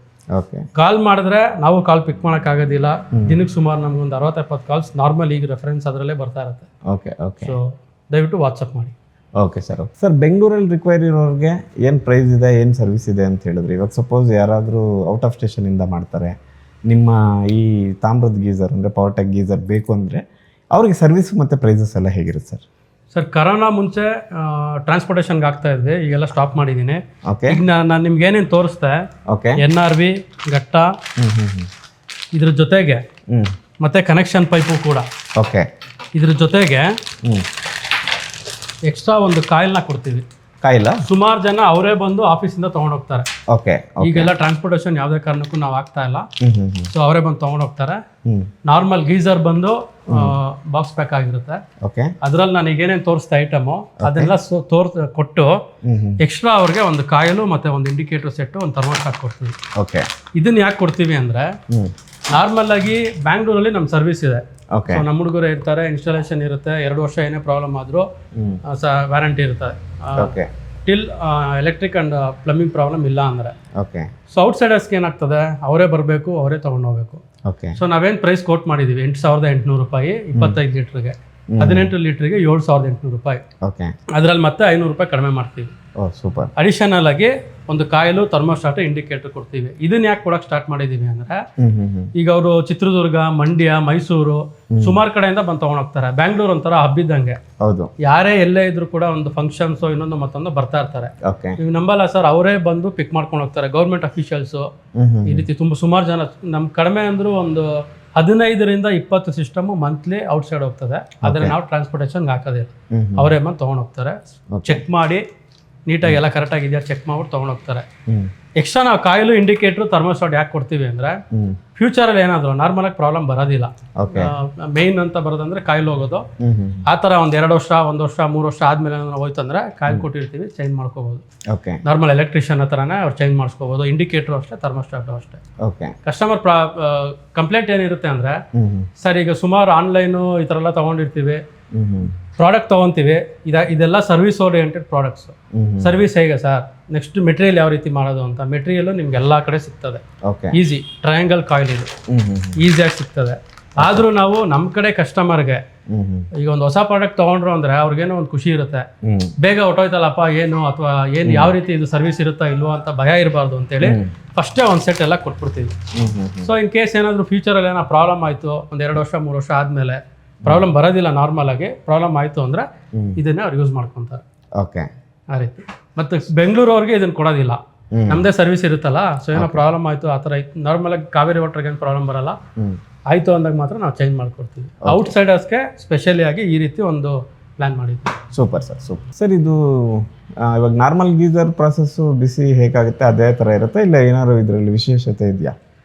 ಕಾಲ್ ಮಾಡಿದ್ರೆ ನಾವು ಕಾಲ್ ಪಿಕ್ ಮಾಡಕ್ ಆಗೋದಿಲ್ಲ. ದಿನಕ್ಕೆ ಸುಮಾರು ನಮ್ಗೊಂದು 60-70 ಕಾಲ್ಸ್ ನಾರ್ಮಲ್ ಈಗ ರೆಫರೆನ್ಸ್ ಅದರಲ್ಲೇ ಬರ್ತಾ ಇರುತ್ತೆ. ಸೊ ದಯವಿಟ್ಟು ವಾಟ್ಸಪ್ ಮಾಡಿ. Okay sir. ಸರ್, ಬೆಂಗಳೂರಲ್ಲಿ ರಿಕ್ವೈರ್ ಇರೋರಿಗೆ ಏನು ಪ್ರೈಸ್ ಇದೆ, ಏನು ಸರ್ವಿಸ್ ಇದೆ ಅಂತ ಹೇಳಿದ್ರಿ. ಇವಾಗ ಸಪೋಸ್ ಯಾರಾದರೂ ಔಟ್ ಆಫ್ ಸ್ಟೇಷನಿಂದ ಮಾಡ್ತಾರೆ, ನಿಮ್ಮ ಈ ತಾಮ್ರದ ಗೀಸರ್ ಅಂದರೆ ಪವರ್ಟೆಕ್ ಗೀಸರ್ ಬೇಕು ಅಂದರೆ ಅವ್ರಿಗೆ ಸರ್ವಿಸ್ ಮತ್ತು ಪ್ರೈಸಸ್ ಎಲ್ಲ ಹೇಗಿರುತ್ತೆ ಸರ್? ಸರ್, ಕರೋನಾ ಮುಂಚೆ ಟ್ರಾನ್ಸ್ಪೋರ್ಟೇಷನ್ಗೆ ಆಗ್ತಾ ಇದ್ವಿ, ಈಗೆಲ್ಲ ಸ್ಟಾಪ್ ಮಾಡಿದ್ದೀನಿ. ಈಗ ನಾನು ನಿಮ್ಗೆ ಏನೇನು ತೋರಿಸ್ದೆ, NRV ಗಟ್ಟ, ಇದ್ರ ಜೊತೆಗೆ ಮತ್ತೆ ಕನೆಕ್ಷನ್ ಪೈಪು ಕೂಡ. ಓಕೆ. ಇದ್ರ ಜೊತೆಗೆ ಎಕ್ಸ್ಟ್ರಾ ಒಂದು ಕಾಯಿಲ್ನ ಕೊಡ್ತೀವಿ. ಕಾಯಿಲ ಸುಮಾರು ಜನ ಅವರೇ ಬಂದು ಆಫೀಸಿಂದ ತೊಗೊಂಡೋಗ್ತಾರೆ. ಓಕೆ. ಈಗೆಲ್ಲ ಟ್ರಾನ್ಸ್ಪೋರ್ಟೇಷನ್ ಯಾವುದೇ ಕಾರಣಕ್ಕೂ ನಾವು ಆಗ್ತಾ ಇಲ್ಲ. ಸೊ ಅವರೇ ಬಂದು ತೊಗೊಂಡೋಗ್ತಾರೆ. ನಾರ್ಮಲ್ ಗೀಸರ್ ಬಂದು ಬಾಕ್ಸ್ ಪ್ಯಾಕ್ ಆಗಿರುತ್ತೆ. ಓಕೆ. ಅದ್ರಲ್ಲಿ ನಾನು ಈಗ ಏನೇನು ತೋರಿಸ್ತಾ ಐಟಮು ಅದೆಲ್ಲ ಕೊಟ್ಟು ಎಕ್ಸ್ಟ್ರಾ ಅವ್ರಿಗೆ ಒಂದು ಕಾಯಿಲು ಮತ್ತೆ ಒಂದು ಇಂಡಿಕೇಟರ್ ಸೆಟ್, ಒಂದು ಥರ್ಮೋಸ್ಟಾಟ್ ಕೊಡ್ತೀವಿ. ಓಕೆ. ಇದನ್ನ ಯಾಕೆ ಕೊಡ್ತೀವಿ ಅಂದ್ರೆ ನಾರ್ಮಲ್ ಆಗಿ ಬ್ಯಾಂಗ್ಳೂರಲ್ಲಿ ನಮ್ಮ ಸರ್ವಿಸ್ ಇದೆ. ಓಕೆ. ನಮ್ಮ ಹುಡುಗರು ಇರ್ತಾರೆ, ಇನ್ಸ್ಟಾಲೇಷನ್ ಇರುತ್ತೆ, 2 ವರ್ಷ ಏನೇ ಪ್ರಾಬ್ಲಮ್ ಆದ್ರೂ ವ್ಯಾರಂಟಿ ಇರುತ್ತೆ. Okay. Till electric and plumbing problem ಇಲ್ಲ ಅಂದ್ರೆ. ಓಕೆ. ಸೊ ಔಟ್ಸೈಡರ್ಸ್ಗೆ ಏನಾಗ್ತದೆ, ಅವರೇ ಬರಬೇಕು, ಅವರೇ ತೊಗೊಂಡೋಗ್ಬೇಕು. ಓಕೆ. ಸೊ ನಾವೇನು ಪ್ರೈಸ್ ಕೋಟ್ ಮಾಡಿದ್ದೀವಿ 8,800 ರೂಪಾಯಿ 25 ಲೀಟ್ರಿಗೆ, 18 ಲೀಟ್ರಿಗೆ 7,800 ರೂಪಾಯಿ. ಓಕೆ. ಅದರಲ್ಲಿ ಮತ್ತೆ 500 ರೂಪಾಯಿ ಕಡಿಮೆ ಮಾಡ್ತೀವಿ. ಓ ಸೂಪರ್. ಅಡಿಷನಲ್ ಆಗಿ ಒಂದು ಕಾಯಿಲು, ಥರ್ಮೋಸ್ಟಾಟ್, ಇಂಡಿಕೇಟರ್ ಕೊಡ್ತೀವಿ. ಇದನ್ನ ಯಾಕೆ ಕೊಡಕ್ಕೆ ಸ್ಟಾರ್ಟ್ ಮಾಡಿದ್ದೀವಿ ಅಂದ್ರೆ ಈಗ ಅವರು ಚಿತ್ರದುರ್ಗ, ಮಂಡ್ಯ, ಮೈಸೂರು ಸುಮಾರು ಕಡೆಯಿಂದ ಬಂದು ತೊಗೊಂಡೋಗ್ತಾರೆ. ಬ್ಯಾಂಗ್ಳೂರ್ ಒಂಥರ ಹಬ್ಬಿದ್ದಂಗೆ. ಹೌದು. ಯಾರೇ ಎಲ್ಲೇ ಇದ್ರು ಕೂಡ ಒಂದು ಫಂಕ್ಷನ್ಸ್ ಇನ್ನೊಂದು ಮತ್ತೊಂದು ಬರ್ತಾ ಇರ್ತಾರೆ. ಓಕೆ. ನೀವು ನಂಬಲ್ಲ ಸರ್, ಅವರೇ ಬಂದು ಪಿಕ್ ಮಾಡ್ಕೊಂಡು ಹೋಗ್ತಾರೆ. ಗೌರ್ಮೆಂಟ್ ಅಫಿಷಿಯಲ್ಸು ಈ ರೀತಿ ಸುಮಾರು ಜನ, ನಮ್ಮ ಕಡಿಮೆ ಅಂದ್ರೂ ಒಂದು 15ರಿಂದ 20 ಸಿಸ್ಟಮ್ ಮಂತ್ಲಿ ಔಟ್ಸೈಡ್ ಹೋಗ್ತದೆ. ಆದರೆ ನಾವು ಟ್ರಾನ್ಸ್ಪೋರ್ಟೇಷನ್ಗೆ ಹಾಕೋದಿಲ್ಲ, ಅವರೇ ಬಂದು ತೊಗೊಂಡು ಹೋಗ್ತಾರೆ. ಚೆಕ್ ಮಾಡಿ ನೀಟಾಗಿ ಎಲ್ಲ ಕರೆಕ್ಟ್ ಆಗಿದೆಯಾ ಚೆಕ್ ಮಾಡ್ಬಿಟ್ಟು ತೊಗೊಂಡು ಹೋಗ್ತಾರೆ. ಎಕ್ಸ್ಟ್ರಾ ನಾವು ಕಾಯಿಲು, ಇಂಡಿಕೇಟರ್, ಥರ್ಮೋಸ್ಟಾಟ್ ಯಾಕೆ ಕೊಡ್ತೀವಿ ಅಂದ್ರೆ ಫ್ಯೂಚರಲ್ಲಿ ಏನಾದ್ರು ನಾರ್ಮಲ್ ಆಗಿ ಪ್ರಾಬ್ಲಮ್ ಬರೋದಿಲ್ಲ. ಮೇನ್ ಅಂತ ಬರೋದಂದ್ರೆ ಕಾಯಿಲು ಹೋಗೋದು. ಆ ಥರ ಒಂದು 2 ವರ್ಷ, 1 ವರ್ಷ, 3 ವರ್ಷ ಆದ್ಮೇಲೆ ಏನಾದ್ರು ಹೋಯ್ತಂದ್ರೆ ಕಾಯಿಲ್ ಕೊಟ್ಟಿರ್ತೀವಿ, ಚೇಂಜ್ ಮಾಡ್ಕೋಬಹುದು. ನಾರ್ಮಲ್ ಎಲೆಕ್ಟ್ರಿಷಿಯನ್ ಹತ್ರನೇ ಅವ್ರು ಚೇಂಜ್ ಮಾಡಿಸ್ಕೋಬಹುದು. ಇಂಡಿಕೇಟರ್ ಅಷ್ಟೇ, ಥರ್ಮೋಸ್ಟಾಟ್ ಅಷ್ಟೇ. ಕಸ್ಟಮರ್ ಕಂಪ್ಲೇಂಟ್ ಏನಿರುತ್ತೆ ಅಂದ್ರೆ, ಸರ್ ಈಗ ಸುಮಾರು ಆನ್ಲೈನು ಈ ಥರ ಎಲ್ಲ ತೊಗೊಂಡಿರ್ತೀವಿ, ಪ್ರಾಡಕ್ಟ್ ತೊಗೊತೀವಿ, ಇದೆಲ್ಲ ಸರ್ವಿಸ್ ಓರಿಯೆಂಟೆಡ್ ಪ್ರಾಡಕ್ಟ್ಸ್. ಸರ್ವಿಸ್ ಹೇಗೆ ಸರ್, ನೆಕ್ಸ್ಟ್ ಮೆಟೀರಿಯಲ್ ಯಾವ ರೀತಿ ಮಾಡೋದು ಅಂತ. ಮೆಟೀರಿಯಲ್ ನಿಮ್ಗೆ ಎಲ್ಲ ಕಡೆ ಸಿಗ್ತದೆ, ಈಸಿ. ಟ್ರಯಾಂಗಲ್ ಕಾಯಿಲ್ ಇದು ಈಸಿಯಾಗಿ ಸಿಗ್ತದೆ. ಆದರೂ ನಾವು ನಮ್ಮ ಕಡೆ ಕಸ್ಟಮರ್ಗೆ ಈಗ ಒಂದು ಹೊಸ ಪ್ರಾಡಕ್ಟ್ ತೊಗೊಂಡ್ರು ಅಂದ್ರೆ ಅವ್ರಿಗೇನೋ ಒಂದು ಖುಷಿ ಇರುತ್ತೆ, ಬೇಗ ಹೊಟ್ಟೋಯ್ತಲ್ಲಪ್ಪ ಏನು, ಅಥವಾ ಏನು ಯಾವ ರೀತಿ ಇದು ಸರ್ವಿಸ್ ಇರುತ್ತಾ ಇಲ್ವೋ ಅಂತ ಭಯ ಇರಬಾರ್ದು ಅಂತೇಳಿ ಫಸ್ಟೇ ಒಂದು ಸೆಟ್ ಎಲ್ಲ ಕೊಟ್ಬಿಡ್ತೀವಿ. ಸೊ ಇನ್ ಕೇಸ್ ಏನಾದರೂ ಫ್ಯೂಚರಲ್ಲಿ ಏನೋ ಪ್ರಾಬ್ಲಮ್ ಆಯಿತು, ಒಂದು 2 ವರ್ಷ 3 ವರ್ಷ ಆದಮೇಲೆ ಪ್ರಾಬ್ಲಮ್ ಬರೋದಿಲ್ಲ, ನಾರ್ಮಲ್ ಆಗಿ ಪ್ರಾಬ್ಲಮ್ ಆಯಿತು ಅಂದರೆ ಇದನ್ನೇ ಅವ್ರು ಯೂಸ್ ಮಾಡ್ಕೊತಾರೆ. ಓಕೆ. ಆ ರೀತಿ. ಮತ್ತು ಬೆಂಗಳೂರು ಅವ್ರಿಗೆ ಇದನ್ನು ಕೊಡೋದಿಲ್ಲ, ನಮ್ಮದೇ ಸರ್ವಿಸ್ ಇರುತ್ತಲ್ಲ. ಸೊ ಏನೋ ಪ್ರಾಬ್ಲಮ್ ಆಯಿತು ಆ ಥರ ಇತ್ತು, ನಾರ್ಮಲ್ ಆಗಿ ಕಾವೇರಿ ವಾಟರ್ಗೆ ಏನು ಪ್ರಾಬ್ಲಮ್ ಬರಲ್ಲ. ಆಯಿತು ಅಂದಾಗ ಮಾತ್ರ ನಾವು ಚೇಂಜ್ ಮಾಡ್ಕೊಡ್ತೀವಿ. ಔಟ್ಸೈಡರ್ಸ್ಗೆ ಸ್ಪೆಷಲಿ ಆಗಿ ಈ ರೀತಿ ಒಂದು ಪ್ಲ್ಯಾನ್ ಮಾಡಿದ್ವಿ. Super sir, super sir. ಇದು ಇವಾಗ ನಾರ್ಮಲ್ ಗೀಸರ್ ಪ್ರಾಸೆಸ್ಸು ಬಿಸಿ ಹೇಗಾಗುತ್ತೆ ಅದೇ ಥರ ಇರುತ್ತೆ, ಇಲ್ಲ ಏನಾದ್ರು ಇದರಲ್ಲಿ ವಿಶೇಷತೆ ಇದೆಯಾ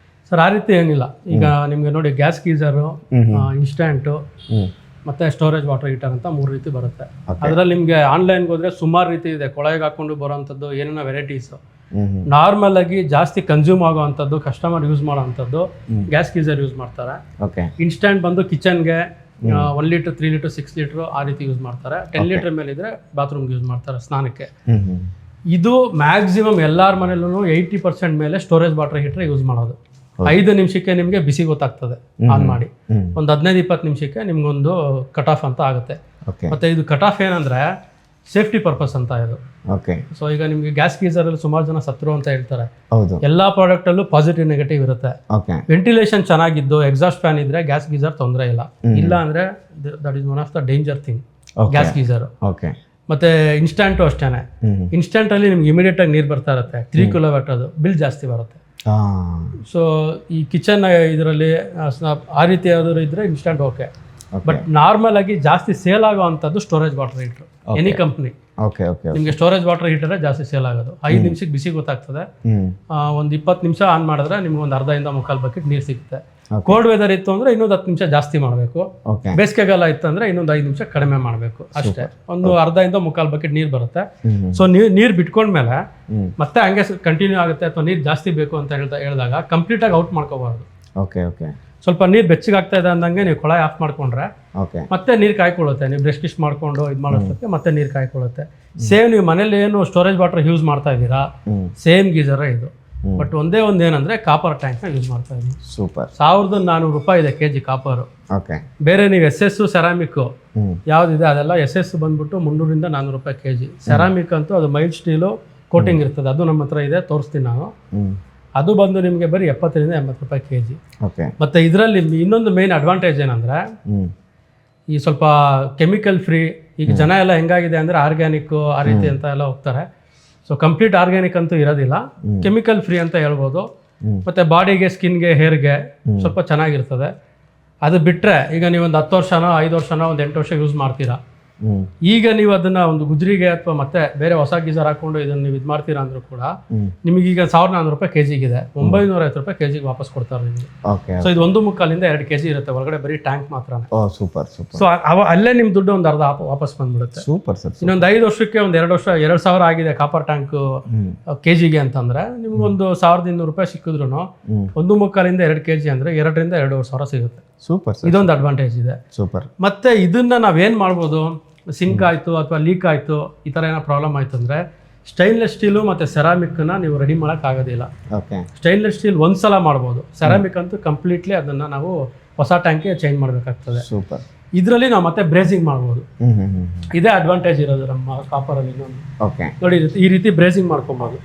ಸರ್? ಆ ರೀತಿ ಏನಿಲ್ಲ. ಈಗ ನಿಮಗೆ ನೋಡಿ, ಗ್ಯಾಸ್ ಗೀಸರು, ಇನ್ಸ್ಟಂಟು, ಮತ್ತೆ ಸ್ಟೋರೇಜ್ ವಾಟರ್ ಹೀಟರ್ ಅಂತ 3 ರೀತಿ ಬರುತ್ತೆ. ಅದರಲ್ಲಿ ನಿಮಗೆ ಆನ್ಲೈನ್ಗೆ ಹೋದ್ರೆ ಸುಮಾರು ರೀತಿ ಇದೆ. ಕೊಳಗೆ ಹಾಕೊಂಡು ಬರೋವಂಥದ್ದು ಏನೇನೋ ವೆರೈಟೀಸು. ನಾರ್ಮಲ್ ಆಗಿ ಜಾಸ್ತಿ ಕನ್ಸ್ಯೂಮ್ ಆಗೋವಂಥದ್ದು, ಕಸ್ಟಮರ್ ಯೂಸ್ ಮಾಡೋವಂಥದ್ದು ಗ್ಯಾಸ್ ಗೀಸರ್ ಯೂಸ್ ಮಾಡ್ತಾರೆ. ಇನ್ಸ್ಟಂಟ್ ಬಂದು ಕಿಚನ್ಗೆ 1 ಲೀಟರ್, 3 ಲೀಟರ್, 6 ಲೀಟರ್ ಆ ರೀತಿ ಯೂಸ್ ಮಾಡ್ತಾರೆ. 10 ಲೀಟರ್ ಮೇಲೆ ಇದ್ರೆ ಬಾತ್ರೂಮ್ಗೆ ಯೂಸ್ ಮಾಡ್ತಾರೆ, ಸ್ನಾನಕ್ಕೆ. ಇದು ಮ್ಯಾಕ್ಸಿಮಮ್ ಎಲ್ಲಾರ ಮನೇಲೂ 80% ಮೇಲೆ ಸ್ಟೋರೇಜ್ ವಾಟರ್ ಹೀಟರ್ ಯೂಸ್ ಮಾಡೋದು. 5 ನಿಮಿಷಕ್ಕೆ ನಿಮಗೆ ಬಿಸಿ ಗೊತ್ತಾಗ್ತದೆ ಆನ್ ಮಾಡಿ. ಒಂದು 15-20 ನಿಮಿಷಕ್ಕೆ ನಿಮ್ಗೊಂದು ಕಟ್ ಆಫ್ ಅಂತ ಆಗುತ್ತೆ. ಮತ್ತೆ ಇದು ಕಟ್ ಆಫ್ ಏನಂದ್ರೆ ಸೇಫ್ಟಿ ಪರ್ಪಸ್ ಅಂತ ಇದು. ಸೊ ಈಗ ನಿಮ್ಗೆ ಗ್ಯಾಸ್ ಗೀಸರ್ ಅಲ್ಲಿ ಸುಮಾರು ಜನ ಸತ್ರು ಅಂತ ಹೇಳ್ತಾರೆ. ಎಲ್ಲಾ ಪ್ರಾಡಕ್ಟ್ ಅಲ್ಲೂ ಪಾಸಿಟಿವ್ ನೆಗೆಟಿವ್ ಇರುತ್ತೆ. ವೆಂಟಿಲೇಷನ್ ಚೆನ್ನಾಗಿದ್ದು ಎಕ್ಸಾಸ್ಟ್ ಫ್ಯಾನ್ ಇದ್ರೆ ಗ್ಯಾಸ್ ಗೀಸರ್ ತೊಂದರೆ ಇಲ್ಲ. ಇಲ್ಲ ಅಂದ್ರೆ that is one of the danger thing gas geyser. ಮತ್ತೆ ಇನ್ಸ್ಟಂಟು ಅಷ್ಟೇನೆ. ಇನ್ಸ್ಟಂಟ್ ಅಲ್ಲಿ ನಿಮ್ಗೆ ಇಮಿಡಿಯೇಟ್ ಆಗಿ ನೀರು ಬರ್ತಾ ಇರುತ್ತೆ. 3 ಕಿಲೋವ್ಯಾಟ್ ಅದು ಬಿಲ್ ಜಾಸ್ತಿ ಬರುತ್ತೆ. ಸೊ ಈ ಕಿಚನ್ ಇದರಲ್ಲಿ ಆ ರೀತಿ ಯಾವ್ದಾದ್ರು ಇದ್ರೆ ಇನ್ಸ್ಟಂಟ್ ಓಕೆ. ಬಟ್ ನಾರ್ಮಲ್ ಆಗಿ ಜಾಸ್ತಿ ಸೇಲ್ ಆಗೋವಂಥದ್ದು storage water heater. Any company ನಿಮಗೆ ಸ್ಟೋರೇಜ್ ವಾಟರ್ ಹೀಟರ್ ಜಾಸ್ತಿ ಸೇಲ್ ಆಗೋದು. 5 ನಿಮಿಷಕ್ಕೆ ಬಿಸಿ ಗೊತ್ತಾಗ್ತದೆ. ಒಂದು 20 ನಿಮಿಷ ಆನ್ ಮಾಡಿದ್ರೆ ನಿಮ್ಗೆ ಒಂದು 1/2 ಮುಕ್ಕಾಲು ಬಕೆಟ್ ನೀರು ಸಿಗುತ್ತೆ. ಕೋಲ್ಡ್ ವೆದರ್ ಇತ್ತು ಅಂದ್ರೆ ಇನ್ನೊಂದು 10 ನಿಮಿಷ ಜಾಸ್ತಿ ಮಾಡಬೇಕು. ಬೇಸಿಗೆಗಾಲ ಇತ್ತು ಅಂದ್ರೆ ಇನ್ನೊಂದು 5 ನಿಮಿಷ ಕಡಿಮೆ ಮಾಡಬೇಕು ಅಷ್ಟೇ. ಒಂದು 1/2 ಮುಕ್ಕಾಲು ಬಕೆಟ್ ನೀರು ಬರುತ್ತೆ. ಸೊ ನೀರು ಬಿಟ್ಕೊಂಡ್ಮೇಲೆ ಮತ್ತೆ ಹಂಗೆ ಕಂಟಿನ್ಯೂ ಆಗುತ್ತೆ. ಅಥವಾ ನೀರು ಜಾಸ್ತಿ ಬೇಕು ಅಂತ ಹೇಳಿದಾಗ ಕಂಪ್ಲೀಟ್ ಆಗಿ ಔಟ್ ಮಾಡ್ಕೋಬಾರ್ದು. ಸ್ವಲ್ಪ ನೀರು ಬೆಚ್ಚಗೆ ಆಗ್ತಾ ಇದೆ ಅಂದಂಗೆ ನೀವು ಕೊಳಾಯಿ ಆಫ್ ಮಾಡ್ಕೊಂಡ್ರೆ ಮತ್ತೆ ನೀರು ಕಾಯ್ಕೊಳ್ಳುತ್ತೆ. ನೀವು ಬ್ರಷ್ ಕಿಶ್ ಮಾಡ್ಕೊಂಡು ಇದು ಮಾಡೋಷ್ಟಕ್ಕೆ ಮತ್ತೆ ನೀರು ಕಾಯ್ಕೊಳ್ಳುತ್ತೆ. ಸೇಮ್ ನೀವು ಮನೇಲಿ ಏನು ಸ್ಟೋರೇಜ್ ವಾಟರ್ ಯೂಸ್ ಮಾಡ್ತಾ ಇದ್ದೀರಾ, ಸೇಮ್ ಗೀಸರ್ ಇದು. ಬಟ್ ಒಂದೇ ಒಂದು ಏನಂದ್ರೆ ಕಾಪರ್ ಟ್ಯಾಂಕ್ನ ಯೂಸ್ ಮಾಡ್ತಾ ಇದ್ದೀವಿ. ಸೂಪರ್. 1,400 ರೂಪಾಯಿ ಇದೆ kg ಕಾಪರು. ಬೇರೆ ನೀವು SS ಸೆರಾಮಿಕ್ ಯಾವ್ದಿದೆ ಅದೆಲ್ಲ SS ಬಂದ್ಬಿಟ್ಟು 300ರಿಂದ 400 ರೂಪಾಯಿ kg. ಸೆರಾಮಿಕ್ ಅಂತೂ ಅದು ಮೈಲ್ಡ್ ಸ್ಟೀಲು ಕೋಟಿಂಗ್ ಇರ್ತದೆ, ಅದು ನಮ್ಮ ಹತ್ರ ಇದೆ, ತೋರಿಸ್ತೀನಿ ನಾನು. ಅದು ಬಂದು ನಿಮಗೆ ಬರೀ 70ರಿಂದ 80 ರೂಪಾಯಿ kg. ಮತ್ತೆ ಇದರಲ್ಲಿ ಇನ್ನೊಂದು ಮೇನ್ ಅಡ್ವಾಂಟೇಜ್ ಏನಂದ್ರೆ ಈ ಸ್ವಲ್ಪ ಕೆಮಿಕಲ್ ಫ್ರೀ. ಈಗ ಜನ ಎಲ್ಲ ಹೆಂಗಾಗಿದೆ ಅಂದ್ರೆ ಆರ್ಗ್ಯಾನಿಕ್ ಆ ರೀತಿ ಅಂತ ಎಲ್ಲ ಹೋಗ್ತಾರೆ. ಸೊ ಕಂಪ್ಲೀಟ್ ಆರ್ಗ್ಯಾನಿಕ್ ಅಂತೂ ಇರೋದಿಲ್ಲ, ಕೆಮಿಕಲ್ ಫ್ರೀ ಅಂತ ಹೇಳ್ಬೋದು. ಮತ್ತೆ ಬಾಡಿಗೆ, ಸ್ಕಿನ್ಗೆ, ಹೇರ್ಗೆ ಸ್ವಲ್ಪ ಚೆನ್ನಾಗಿರ್ತದೆ. ಅದು ಬಿಟ್ಟರೆ ಈಗ ನೀವು ಒಂದು 10 ವರ್ಷನೋ 5 ವರ್ಷನೋ ಒಂದು 8 ವರ್ಷ ಯೂಸ್ ಮಾಡ್ತೀರಾ, ಈಗ ನೀವು ಅದನ್ನ ಒಂದು ಗುಜ್ರಿಗೆ ಅಥವಾ ಮತ್ತೆ ಬೇರೆ ಹೊಸ ಗೀಸರ್ ಹಾಕೊಂಡು ಇದನ್ನ ನೀವು ಇದು ಮಾಡ್ತೀರಾ ಅಂದ್ರೂ ಕೂಡ ನಿಮಗೆ ಈಗ 1400 ರೂಪಾಯಿ ಕೆಜಿಗಿದೆ, 950 ರೂಪಾಯಿ ಕೆಜಿಗೆ ವಾಪಸ್ ಕೊಡ್ತಾರೆ ನಿಮಗೆ. ಸೊ ಇದು 1.25 2 ಕೆಜಿ ಇರುತ್ತೆ, ಒಳಗಡೆ ಬರೀ ಟ್ಯಾಂಕ್ ಮಾತ್ರ. Super super. ಸೊ ಅಲ್ಲೇ ನಿಮ್ ದುಡ್ಡು ಒಂದು ಅರ್ಧ ವಾಪಸ್ ಬಂದ್ಬಿಡುತ್ತೆ. Super sir. ಇನ್ನೊಂದು 5 ವರ್ಷಕ್ಕೆ ಒಂದು 2 ವರ್ಷ 2000 ಆಗಿದೆ ಕಾಪರ್ ಟ್ಯಾಂಕ್ ಕೆಜಿಗೆ ಅಂತಂದ್ರೆ ನಿಮ್ಗೊಂದು 1200 ರೂಪಾಯಿ ಸಿಕ್ಕಿದ್ರು 1.25 2 ಕೆಜಿ ಅಂದ್ರೆ 2 ರಿಂದ 2.5 ಸಿಗುತ್ತೆ. ಸೂಪರ್. ಇದೊಂದು ಅಡ್ವಾಂಟೇಜ್ ಇದೆ. ಸೂಪರ್. ಮತ್ತೆ ಇದನ್ನ ನಾವೇನ್ ಮಾಡ್ಬೋದು, ಸಿಂಕ್ ಆಯ್ತು ಅಥವಾ ಲೀಕ್ ಆಯ್ತು ಈ ತರ ಏನೋ ಪ್ರಾಬ್ಲಮ್ ಆಯ್ತು ಅಂದ್ರೆ ಸ್ಟೈನ್ಲೆಸ್ ಸ್ಟೀಲು ಮತ್ತೆ ಸೆರಾಮಿಕ್ ನ ನೀವು ರೆಡಿ ಮಾಡಕ್ ಆಗೋದಿಲ್ಲ. ಸ್ಟೈನ್ಲೆಸ್ ಸ್ಟೀಲ್ ಒಂದ್ಸಲ ಮಾಡ್ಬೋದು, ಸೆರಾಮಿಕ್ ಅಂತೂ ಕಂಪ್ಲೀಟ್ಲಿ ಅದನ್ನ ನಾವು ಹೊಸ ಟ್ಯಾಂಕ್ಗೆ ಚೇಂಜ್ ಮಾಡಬೇಕಾಗ್ತದೆ. ಸೂಪರ್. ಇದರಲ್ಲಿ ನಾವು ಮತ್ತೆ ಬ್ರೇಸಿಂಗ್ ಮಾಡ್ಬೋದು. ಇದೇ ಅಡ್ವಾಂಟೇಜ್ ಇರೋದು ನಮ್ಮ ಕಾಪರ್ ಅಲ್ಲಿ. ನೋಡಿ ಈ ರೀತಿ ಬ್ರೇಸಿಂಗ್ ಮಾಡ್ಕೊಬೋದು.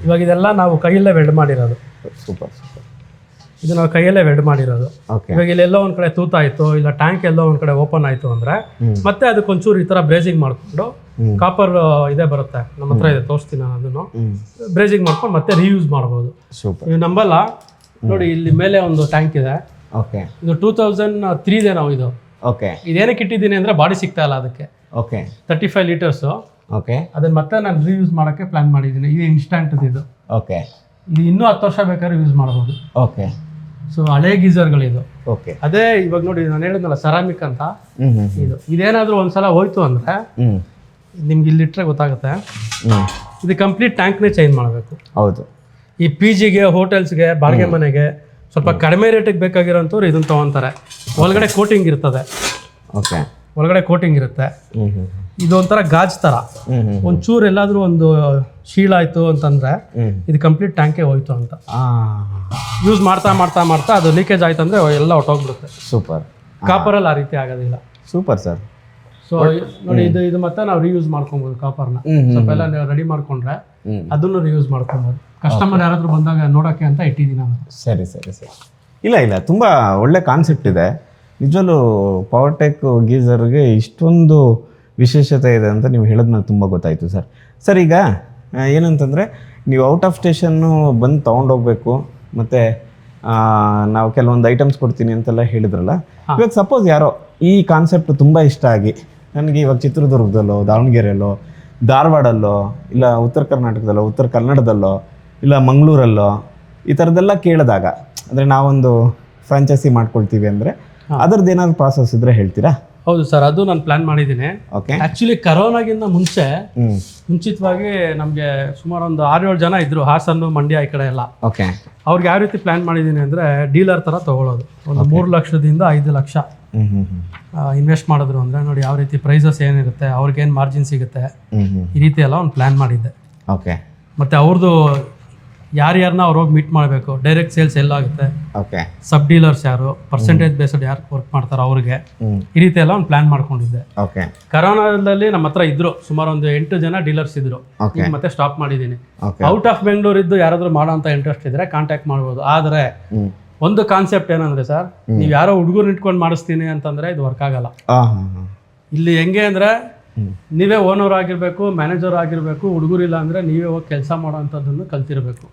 ಇವಾಗ ಇದೆಲ್ಲ ನಾವು ಕೈಯಲ್ಲೇ ವೆಲ್ಡ್ ಮಾಡಿರೋದು. ಸೂಪರ್. ಇದು ನಾವು ಕೈಯಲ್ಲೇ ವೆಲ್ಡ್ ಮಾಡಿರೋದು. ಇವಾಗ ಇಲ್ಲೆಲ್ಲೋ ಒಂದ್ ಕಡೆ ತೂತಾಯ್ತು, ಇಲ್ಲ ಟ್ಯಾಂಕ್ ಎಲ್ಲೋ ಒಂದ್ ಕಡೆ ಓಪನ್ ಆಯ್ತು ಅಂದ್ರೆ ಮತ್ತೆ ಅದಕ್ಕೊಂಚೂರು ಈ ತರ ಬ್ರೇಸಿಂಗ್ ಮಾಡ್ಕೊಂಡು ಕಾಪರ್ ಇದೇ ಬರುತ್ತೆ ನಮ್ಮ ಹತ್ರ ಇದೆ, ತೋರಿಸ್ತೀನಿ ನಾನು ಅದನ್ನು. ಬ್ರೇಸಿಂಗ್ ಮಾಡ್ಕೊಂಡು ಮತ್ತೆ ರೀಯೂಸ್ ಮಾಡ್ಬೋದು. ನೀವು ನಂಬಲ್ಲ, ನೋಡಿ ಇಲ್ಲಿ ಮೇಲೆ ಒಂದು ಟ್ಯಾಂಕ್ ಇದೆ. ಇದು 2003 ನಾವು ಇದು ಇದೇನಕ್ಕೆ ಇಟ್ಟಿದ್ದೀನಿ ಅಂದ್ರೆ ಬಾಡಿ ಸಿಗ್ತಾ ಇಲ್ಲ ಅದಕ್ಕೆ. 35 ಲೀಟರ್ಸ್. ಅದನ್ನ ಮತ್ತೆ ನಾನು ರೀಯೂಸ್ ಮಾಡಕ್ಕೆ ಪ್ಲಾನ್ ಮಾಡಿದ್ದೀನಿ. ಇದು ಇನ್ಸ್ಟಂಟ್ ಇದು. ಇದು ಇನ್ನೂ 10 ವರ್ಷ ಬೇಕಾದ್ರೆ ಯೂಸ್ ಮಾಡ್ಬೋದು. ಸೊ ಹಳೆ ಗೀಸರ್ಗಳಿದು. ಅದೇ ಇವಾಗ ನೋಡಿ ನಾನು ಹೇಳಿದ್ನಲ್ಲ ಸೆರಾಮಿಕ್ ಅಂತ, ಇದೇನಾದ್ರೂ ಒಂದ್ಸಲ ಹೋಯ್ತು ಅಂದ್ರೆ ನಿಮ್ಗೆ ಇಲ್ಲಿ ಇಟ್ಟರೆ ಗೊತ್ತಾಗುತ್ತೆ. ಇದು ಕಂಪ್ಲೀಟ್ ಟ್ಯಾಂಕ್ನೇ ಚೇಂಜ್ ಮಾಡಬೇಕು. ಹೌದು. ಈ PGಗೆ ಹೋಟೆಲ್ಸ್ಗೆ ಬಾಡಿಗೆ ಮನೆಗೆ ಸ್ವಲ್ಪ ಕಡಿಮೆ ರೇಟಿಗೆ ಬೇಕಾಗಿರೋಂಥವ್ರು ಇದನ್ನ ತಗೊಂತಾರೆ. ಒಳಗಡೆ ಕೋಟಿಂಗ್ ಇರ್ತದೆ. ಒಳಗಡೆ ಕೋಟಿಂಗ್ ಇರುತ್ತೆ. ಇದು ಒಂಥರ ಗಾಜ್ ತರ. ಒಂಚೂರು ಎಲ್ಲಾದ್ರೂ ಒಂದು ಶೀಳಾಯ್ತು ಅಂತಂದ್ರೆ ಇದು ಕಂಪ್ಲೀಟ್ ಟ್ಯಾಂಕೆ ಹೋಯ್ತು ಅಂತ. ಯೂಸ್ ಮಾಡ್ತಾ ಮಾಡ್ತಾ ಮಾಡ್ತಾ ಅದು ಲೀಕೇಜ್ ಆಯ್ತು ಅಂದ್ರೆ ಎಲ್ಲ ಹೊಟ್ಟೋಗ್ಬಿಡುತ್ತೆ. ಸೂಪರ್. ಕಾಪರಲ್ಲಿ ಆ ರೀತಿ ಆಗೋದಿಲ್ಲ. Super sir. ಸೊ ನೋಡಿ ಇದು ಮತ್ತೆ ನಾವು ರಿಯೂಸ್ ಮಾಡ್ಕೊಬೋದು. ಕಾಪರ್ನ ಸ್ವಲ್ಪ ಎಲ್ಲ ರೆಡಿ ಮಾಡ್ಕೊಂಡ್ರೆ ಅದನ್ನು ರಿಯೂಸ್ ಮಾಡ್ಕೊಬೋದು. ಕಸ್ಟಮರ್ ಯಾರಾದ್ರೂ ಬಂದಾಗ ನೋಡೋಕ್ಕೆ ಅಂತ ಇಟ್ಟಿದ್ದೀನಿ ನಾನು. ಸರಿ. ಇಲ್ಲ ತುಂಬ ಒಳ್ಳೆ ಕಾನ್ಸೆಪ್ಟ್ ಇದೆ ನಿಜವಲ್ಲೂ. ಪವರ್ಟೆಕ್ ಗೀಸರ್ಗೆ ಇಷ್ಟೊಂದು ವಿಶೇಷತೆ ಇದೆ ಅಂತ ನೀವು ಹೇಳಿದ್ಮೇಲೆ ತುಂಬ ಗೊತ್ತಾಯಿತು ಸರ್. ಸರ್ ಈಗ ಏನಂತಂದರೆ ನೀವು ಔಟ್ ಆಫ್ ಸ್ಟೇಷನ್ನು ಬಂದು ತೊಗೊಂಡೋಗ್ಬೇಕು, ಮತ್ತು ನಾವು ಕೆಲವೊಂದು ಐಟಮ್ಸ್ ಕೊಡ್ತೀನಿ ಅಂತೆಲ್ಲ ಹೇಳಿದ್ರಲ್ಲ. ಇವಾಗ ಸಪೋಸ್ ಯಾರೋ ಈ ಕಾನ್ಸೆಪ್ಟ್ ತುಂಬ ಇಷ್ಟ ಆಗಿ ನನಗೆ ಇವಾಗ ಚಿತ್ರದುರ್ಗದಲ್ಲೋ, ದಾವಣಗೆರೆಯಲ್ಲೋ, ಧಾರವಾಡಲ್ಲೋ, ಇಲ್ಲ ಉತ್ತರ ಕರ್ನಾಟಕದಲ್ಲೋ, ಉತ್ತರ ಕನ್ನಡದಲ್ಲೋ, ಇಲ್ಲ ಮಂಗಳೂರಲ್ಲೋ ಈ ಥರದ್ದೆಲ್ಲ ಕೇಳಿದಾಗ, ಅಂದರೆ ನಾವೊಂದು ಫ್ರಾಂಚೈಸಿ ಮಾಡ್ಕೊಳ್ತೀವಿ ಅಂದರೆ ಅದರದ್ದು ಏನಾದ್ರು ಪ್ರಾಸೆಸ್ ಇದ್ರೆ ಹೇಳ್ತೀರಾ? ಹೌದು ಸರ್, ಅದು ನಾನು ಪ್ಲಾನ್ ಮಾಡಿದ್ದೀನಿ. ಆಕ್ಚುಲಿ ಕರೋನಾಗಿಂತ ಮುಂಚಿತವಾಗಿ ನಮಗೆ ಸುಮಾರು ಒಂದು 6-7 ಜನ ಇದ್ರು, ಹಾಸನ್ನು ಮಂಡ್ಯ ಈ ಕಡೆ ಎಲ್ಲ. ಅವ್ರಿಗೆ ಯಾವ ರೀತಿ ಪ್ಲಾನ್ ಮಾಡಿದ್ದೀನಿ ಅಂದ್ರೆ ಡೀಲರ್ ತರ ತಗೊಳ್ಳೋದು. ಒಂದು 3 ಲಕ್ಷದಿಂದ 5 ಲಕ್ಷ ಇನ್ವೆಸ್ಟ್ ಮಾಡಿದ್ರು ಅಂದ್ರೆ ನೋಡಿ ಯಾವ ರೀತಿ ಪ್ರೈಸಸ್ ಏನಿರುತ್ತೆ, ಅವ್ರಿಗೇನು ಮಾರ್ಜಿನ್ ಸಿಗುತ್ತೆ, ಈ ರೀತಿ ಎಲ್ಲ ಒಂದು ಪ್ಲಾನ್ ಮಾಡಿದ್ದೆ. ಮತ್ತೆ ಅವ್ರದ್ದು ಯಾರ್ಯಾರನ್ನ ಅವ್ರು ಹೋಗಿ ಮೀಟ್ ಮಾಡಬೇಕು, ಡೈರೆಕ್ಟ್ ಸೇಲ್ಸ್ ಎಲ್ಲಾಗುತ್ತೆ, ಸಬ್ ಡೀಲರ್ಸ್ ಯಾರು, ಪರ್ಸೆಂಟೇಜ್ ಬೇಸ್ಡ್ ಯಾರು ವರ್ಕ್ ಮಾಡ್ತಾರೋ ಅವ್ರಿಗೆ, ಈ ರೀತಿ ಎಲ್ಲ ಒಂದು ಪ್ಲಾನ್ ಮಾಡ್ಕೊಂಡಿದ್ದೆ. ಕರೋನಾದಲ್ಲಿ ನಮ್ಮ ಹತ್ರ ಇದ್ರು ಸುಮಾರು ಒಂದು 8 ಜನ ಡೀಲರ್ಸ್ ಇದ್ರು. ಈಗ ಮತ್ತೆ ಸ್ಟಾಪ್ ಮಾಡಿದ್ದೀನಿ. ಔಟ್ ಆಫ್ ಬೆಂಗಳೂರು ಇದ್ದು ಯಾರಾದ್ರೂ ಮಾಡೋ ಅಂತ ಇಂಟ್ರೆಸ್ಟ್ ಇದ್ರೆ ಕಾಂಟ್ಯಾಕ್ಟ್ ಮಾಡ್ಬೋದು. ಆದ್ರೆ ಒಂದು ಕಾನ್ಸೆಪ್ಟ್ ಏನಂದ್ರೆ ಸರ್, ನೀವು ಯಾರೋ ಹುಡುಗರು ಇಟ್ಕೊಂಡು ಮಾಡಿಸ್ತೀನಿ ಅಂತಂದ್ರೆ ಇದು ವರ್ಕ್ ಆಗಲ್ಲ. ಇಲ್ಲಿ ಹೆಂಗೆ ಅಂದ್ರೆ ನೀವೇ ಓನರ್ ಆಗಿರ್ಬೇಕು, ಮ್ಯಾನೇಜರ್ ಆಗಿರ್ಬೇಕು. ಹುಡುಗರಿಲ್ಲ ಅಂದ್ರೆ ನೀವೇ ಹೋಗಿ ಕೆಲಸ ಮಾಡೋ ಅಂಥದ್ದನ್ನು ಕಲ್ತಿರ್ಬೇಕು.